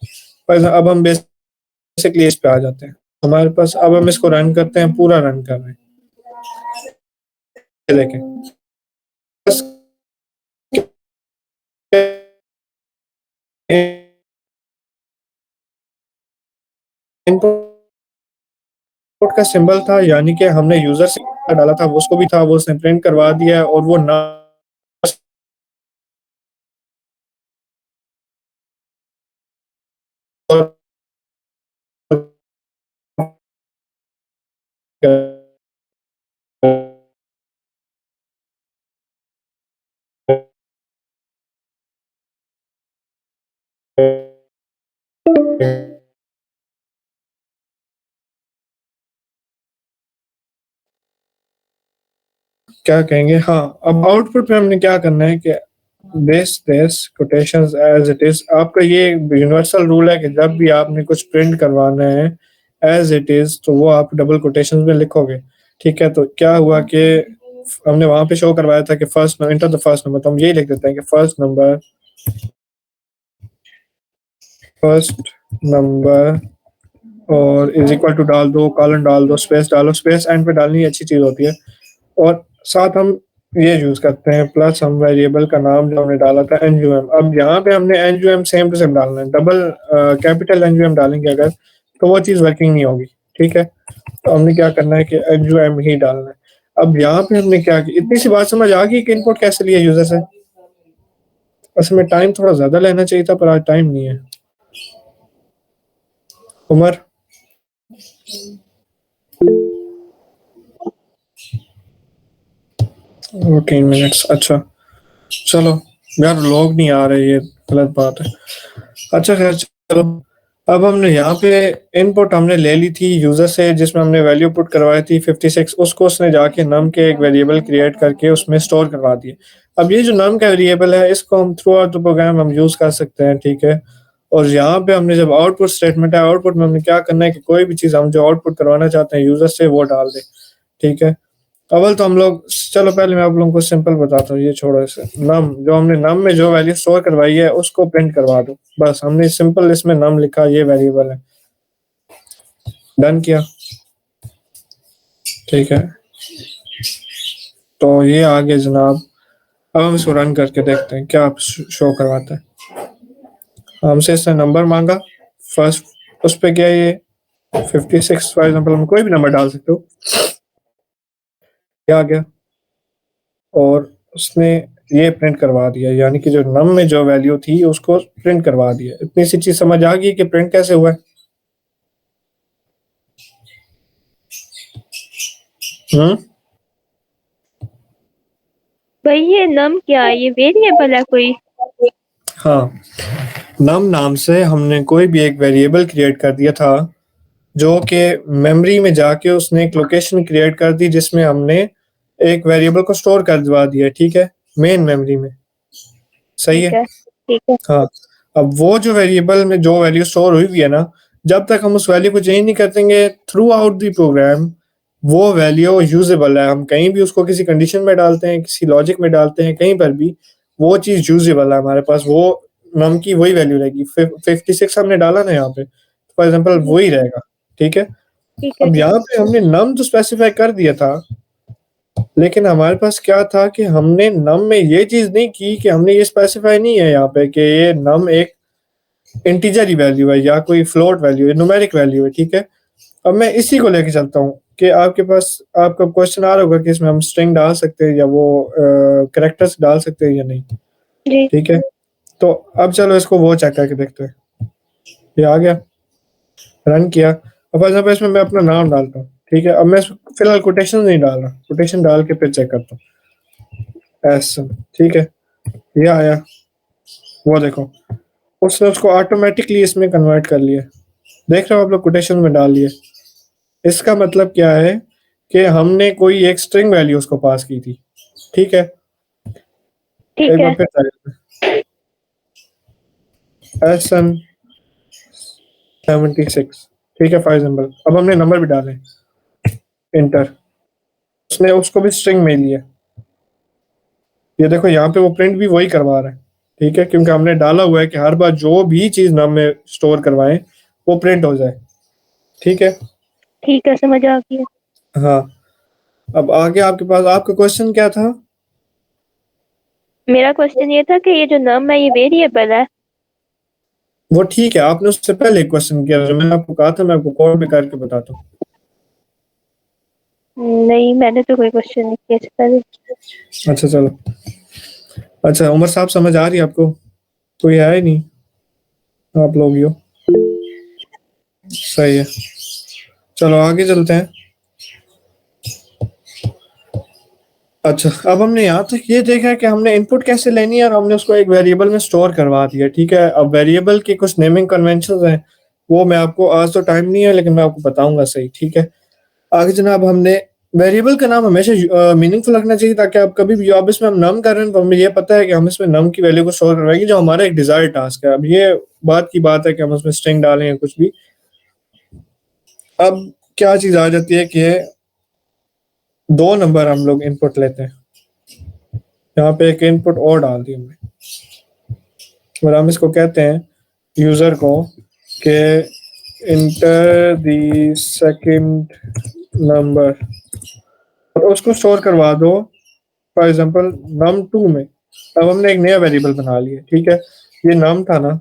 पर अब हम बेसिकली इस पे आ जाते हैं हमारे पास। अब हम इसको रन करते हैं, पूरा रन कर रहे हैं, ये देखें बस इनपुट का सिंबल था, यानी कि हमने यूजर से डाला था, वो उसको भी था, वो उसने प्रिंट करवा दिया है, और वो ना क्या कहेंगे, हाँ अब आउटपुट में हमने क्या करना है कि this quotations as it is. आपका ये यूनिवर्सल रूल है कि जब भी आपने कुछ प्रिंट करवाना है एज इट इज, तो वो आप डबल कोटेशंस में लिखोगे। ठीक है, तो क्या हुआ कि हमने वहां पे शो करवाया था कि first enter the first number, तो हम यही लिख देते हैं कि फर्स्ट नंबर और इज इक्वल टू डाल दो, कॉलन डाल दो, स्पेस डालो, स्पेस एंड पे डालनी अच्छी चीज होती है। और साथ हम ये यूज करते हैं प्लस हम वेरिएबल का नाम जो हमने डाला था एनयूएम। अब यहाँ पे हमने एनयूएम सेम टू सेम डालना है, डबल कैपिटल एनयूएम डालेंगे अगर तो वो चीज वर्किंग नहीं होगी। ठीक है, तो हमने क्या करना है कि एनयूएम ही डालना है। अब यहाँ पे हमने क्या किया, इतनी सी बात समझ आ गई कि इनपुट कैसे लिया यूजर से। असल में टाइम थोड़ा ज्यादा लेना चाहिए था, पर आज टाइम नहीं है। उमर, वो 3 मिनट्स, अच्छा चलो यार, लोग नहीं आ रहे, ये गलत बात है। अच्छा खैर चलो, अब हमने यहाँ पे इनपुट हमने ले ली थी यूजर से, जिसमें हमने वैल्यू पुट करवाई थी 56, उसको उसने जाके नम के एक वेरिएबल क्रिएट करके उसमें स्टोर करवा दिए। अब ये जो नम का वेरिएबल है, इसको हम थ्रू आउट द प्रोग्राम हम यूज कर सकते हैं। ठीक है, और यहाँ पे हमने जब आउटपुट स्टेटमेंट है, आउटपुट में हमने क्या करना है कि कोई भी चीज हम जो आउटपुट करवाना चाहते हैं यूजर से वो डाल दे। ठीक है, अव्वल तो हम लोग, चलो पहले मैं आप लोगों को सिंपल बताता हूँ, ये छोड़ो इसे। नम जो हमने नम में जो वैल्यू स्टोर करवाई है उसको प्रिंट करवा दो, बस हमने सिंपल इसमें नम लिखा, ये वेरिएबल है, डन किया। ठीक है, तो ये आ गया जनाब। अब हम इसको रन करके देखते हैं क्या शो करवाता है। हमसे इसने नंबर मांगा फर्स्ट, उस पे क्या ये 56 फॉर एग्जाम्पल, हम कोई भी नंबर डाल सकते हो, क्या आ गया, और उसने ये प्रिंट करवा दिया, यानी कि जो नम में जो वैल्यू थी उसको प्रिंट करवा दिया। इतनी सी चीज समझ आ गई कि प्रिंट कैसे हुआ है। हम्म, भाई ये नम क्या है, ये वेरिएबल है कोई? हाँ, नम नाम से हमने कोई भी एक वेरिएबल क्रिएट कर दिया था, जो कि मेमोरी में जाके उसने एक लोकेशन क्रिएट कर दी, जिसमें हमने एक वेरिएबल को स्टोर कर दवा दिया। ठीक है, मेन मेमोरी में, सही ठीक है। है, ठीक है। हाँ, अब वो जो वेरिएबल में जो वैल्यू स्टोर हुई हुई है ना, जब तक हम उस वैल्यू को चेंज नहीं कर देंगे थ्रू आउट द प्रोग्राम, वो वैल्यू यूजेबल है। हम कहीं भी उसको किसी कंडीशन में डालते हैं, किसी लॉजिक में डालते हैं, कहीं पर भी वो चीज यूजेबल है हमारे पास, वो नम की वही वैल्यू रहेगी। 56 हमने डाला ना यहाँ पे, फॉर एग्जाम्पल वही रहेगा। ठीक है, ठीक है, अब ठीक यहाँ पे हमने नम तो स्पेसिफाई कर दिया था, लेकिन हमारे पास क्या था कि हमने नम में ये चीज नहीं की कि हमने ये स्पेसिफाई नहीं है यहाँ पे कि ये नम एक इंटीजर ही वैल्यू है या कोई फ्लोट वैल्यू है, न्यूमेरिक वैल्यू है। ठीक है, अब मैं इसी को लेके चलता हूँ कि आपके पास आपका क्वेश्चन आ रहा होगा कि इसमें हम स्ट्रिंग डाल सकते हैं या वो कैरेक्टर्स डाल सकते हैं या नहीं। जी। ठीक है, तो अब चलो इसको वो चेक करके देखते हैं। ये आ गया, रन किया। अब इसमें मैं अपना नाम डालता हूँ। ठीक है, अब मैं फिलहाल कोटेशन नहीं डाल रहा, कोटेशन डाल के फिर चेक करता हूँ एस। ठीक है, ये आया, वो देखो उसने उसको ऑटोमेटिकली इसमें कन्वर्ट कर लिया। देख रहे हो आप लोग, कोटेशन में डाल लिए। इसका मतलब क्या है कि हमने कोई एक स्ट्रिंग वैल्यू उसको पास की थी। ठीक है, ठीक एक बार है। फिर try करते हैं। SN76, ठीक है 5 सिंबल। अब हमने नंबर भी डाले, इंटर, उसने उसको भी स्ट्रिंग में लिया। ये देखो यहाँ पे वो प्रिंट भी वही करवा रहा है, ठीक है, क्योंकि हमने डाला हुआ है कि हर बार जो भी चीज नाम में स्टोर करवाएं वो प्रिंट हो जाए, ठीक है। ठीक है, समझ आ गया। हाँ, अब आगे आपके पास आपका क्वेश्चन क्या था? मेरा क्वेश्चन ये था कि ये जो नम है ये वेरिएबल है। वो ठीक है, आपने उससे पहले एक क्वेश्चन किया था, जो मैंने आपको कहा था मैं आपको कोड में करके बताता हूँ। नहीं, मैंने तो कोई क्वेश्चन नहीं किया इससे पहले। अच्छा चलो, अच्छा उमर साहब समझ आ रही है आपको? कोई है ही नहीं, आप लोग ही हो, सही है। चलो आगे चलते हैं। अच्छा, अब हमने यहाँ तक ये देखा है कि हमने इनपुट कैसे लेनी है और हमने उसको एक वेरिएबल में स्टोर करवा दिया, ठीक है। अब वेरिएबल के कुछ नेमिंग कन्वेंशंस हैं, वो मैं आपको, आज तो टाइम नहीं है लेकिन मैं आपको बताऊंगा, सही, ठीक है। आगे जनाब, हमने वेरिएबल का नाम हमेशा मीनिंगफुल रखना चाहिए, ताकि आप कभी भी, अब इसमें हम नम कर रहे हैं तो हमें ये पता है कि हम इसमें नम की वैल्यू को स्टोर करवाएंगे जो हमारा एक डिजायर्ड टास्क है। अब ये बात की बात है कि हम उसमें स्ट्रिंग डालें या कुछ भी। अब क्या चीज आ जाती है कि 2 नंबर हम लोग इनपुट लेते हैं, यहाँ पे एक इनपुट और डाल दी हमने, और हम इसको कहते हैं यूजर को कि इंटर द सेकंड नंबर, और उसको स्टोर करवा दो फॉर एग्जांपल num2 में। अब हमने एक नया वेरिएबल बना लिया, ठीक है, ये num था ना,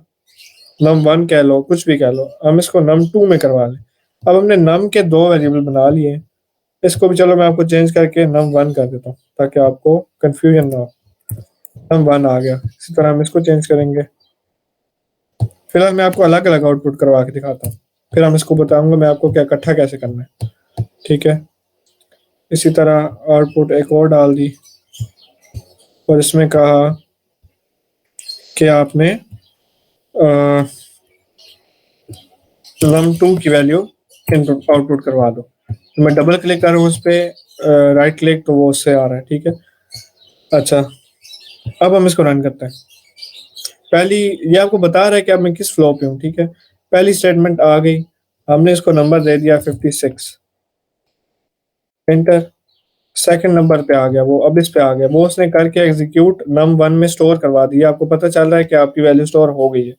num1 कह लो, कुछ भी कह लो, हम इसको num2 में करवा लें। अब हमने num के 2 वेरिएबल बना लिए, इसको भी चलो मैं आपको चेंज करके num1 कर देता हूँ ताकि आपको कंफ्यूजन ना हो। num1 आ गया, इसी तरह हम इसको चेंज करेंगे। फिलहाल मैं आपको अलग अलग आउटपुट करवा के दिखाता हूँ, फिर हम इसको बताऊंगा मैं आपको क्या इकट्ठा कैसे करना है, ठीक है। इसी तरह आउटपुट एक और डाल दी और इसमें कहा कि आपने num2 की वैल्यू इनपुट आउटपुट करवा दो। तो मैं डबल क्लिक कर रहा हूँ उस पर, राइट क्लिक, तो वो उससे आ रहा है, ठीक है। अच्छा, अब हम इसको रन करते हैं। पहली, ये आपको बता रहा है कि अब मैं किस फ्लो पे हूँ, ठीक है। पहली स्टेटमेंट आ गई, हमने इसको नंबर दे दिया 56, एंटर। सेकंड नंबर पे आ गया वो, अब इस पे आ गया वो, उसने करके एग्जीक्यूट num1 में स्टोर करवा दिया। आपको पता चल रहा है कि आपकी वैल्यू स्टोर हो गई है।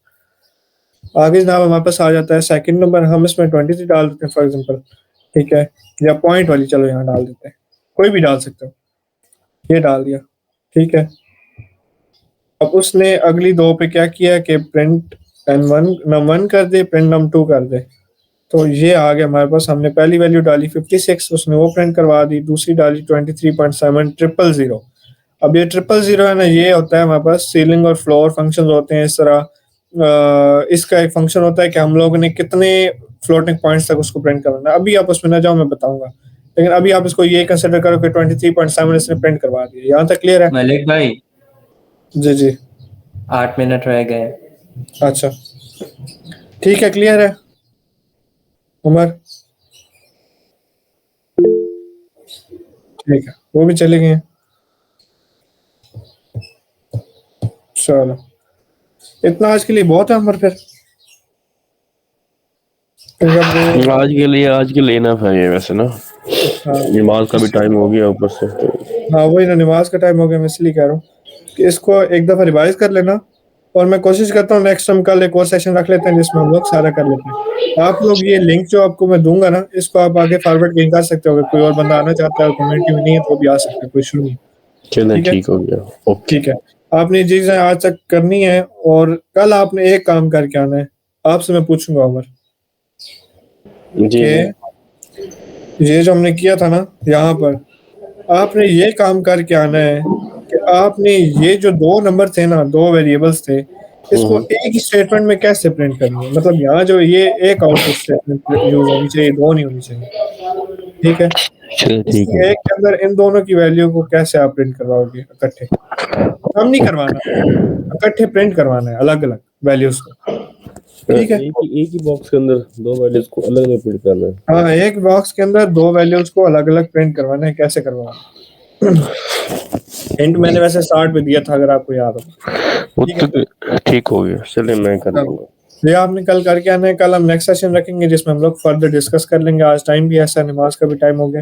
आगे जनाब हमारे पास आ जाता है सेकंड नंबर, हम इसमें 23 डाल देते हैं फॉर एग्जांपल, ठीक है, या पॉइंट वाली चलो यहाँ डाल देते हैं, कोई भी डाल सकते हो, ये डाल दिया, ठीक है। अब उसने अगली 2 पे क्या किया कि प्रिंट num1 कर दे, प्रिंट num2 कर दे। तो ये आ गया हमारे पास, हमने पहली वैल्यू डाली 56, उसने वो प्रिंट करवा दी, दूसरी डाली 23.7 000। अब ये 000 है ना, ये होता है हमारे पास सीलिंग और फ्लोर फंक्शंस होते हैं इस तरह। इसका एक फंक्शन होता है कि हम लोगों ने कितने फ्लोटिंग पॉइंट्स तक उसको प्रिंट करना है। अभी आप उसमें ना जाओ, मैं बताऊंगा, लेकिन अभी आप इसको ये कंसिडर करो कि 23.7 इसने प्रिंट करवा दिया। यहाँ तक क्लियर है? मलिक भाई, जी जी, 8 मिनट रह गए। अच्छा ठीक है, क्लियर है उमर? ठीक है, वो भी चले गए। चलो, इतना आज के लिए बहुत है उमर। फिर आज के लिए ना है वैसे ना, हाँ नमाज का भी टाइम हो गया ऊपर से, तो हाँ वही ना, नमाज का टाइम हो गया, मैं इसलिए कह रहा हूँ कि इसको एक दफा रिवाइज कर लेना, और मैं कोशिश करता हूँ नेक्स्ट टाइम कल एक और सेशन रख लेते हैं जिसमें हम लोग सारा कर लेते हैं। आप लोग ये लिंक जो आपको मैं दूंगा ना, इसको आप आगे फॉरवर्ड कहीं कर सकते हो, अगर कोई और बंदा आना चाहता है और कम्युनिटी में नहीं है तो वो भी आ सकता है, कोई इशू नहीं। चलें, ठीक है, ठीक हो गया, ओके। ठीक है। आपने ये चीजें आज तक करनी है, और कल आपने एक काम करके आना है। आपसे मैं पूछूंगा उमर जी कि ये जो हमने किया था ना यहाँ पर, आपने ये काम करके आना है कि आपने ये जो 2 नंबर थे ना, 2 वेरिएबल्स थे, इसको एक ही स्टेटमेंट में कैसे प्रिंट करनी है। मतलब यहाँ जो ये एक आउटपुट स्टेटमेंट यूज होनी चाहिए, 2 नहीं होनी चाहिए, ठीक है। चलो, ठीक इसी है। एक के अंदर इन दोनों की वैल्यू को कैसे आप प्रिंट करवाओगे इकट्ठे? हम नहीं करवाना, इकट्ठे प्रिंट करवाना है अलग अलग वैल्यूज को, ठीक है। एक ही बॉक्स के अंदर 2 वैल्यूज को अलग अलग प्रिंट करना है। हाँ, एक बॉक्स के अंदर 2 वैल्यूज को अलग अलग प्रिंट करवाना है, कैसे करवाना है? हिंट मैंने वैसे स्टार्ट में दिया था, अगर आपको याद हो। वो ठीक है। तो ठीक हो गया, चलिए मैं कर लूंगा। ये आपने कल करके आना है। कल हम नेक्स्ट सेशन रखेंगे जिसमें हम लोग फर्दर डिस्कस कर लेंगे। आज टाइम भी ऐसा, नमाज का भी टाइम हो गया,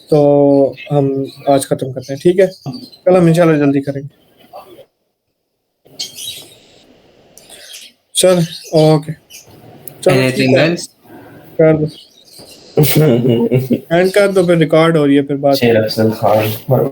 तो हम आज खत्म करते हैं, ठीक है। कल हम इंशाल्लाह जल्दी करेंगे। चल ओके, चलो ठीक Anything है, else? कर दो, एंड कर दो, फिर रिकॉर्ड हो रही है, फिर बात शेर अफजल खान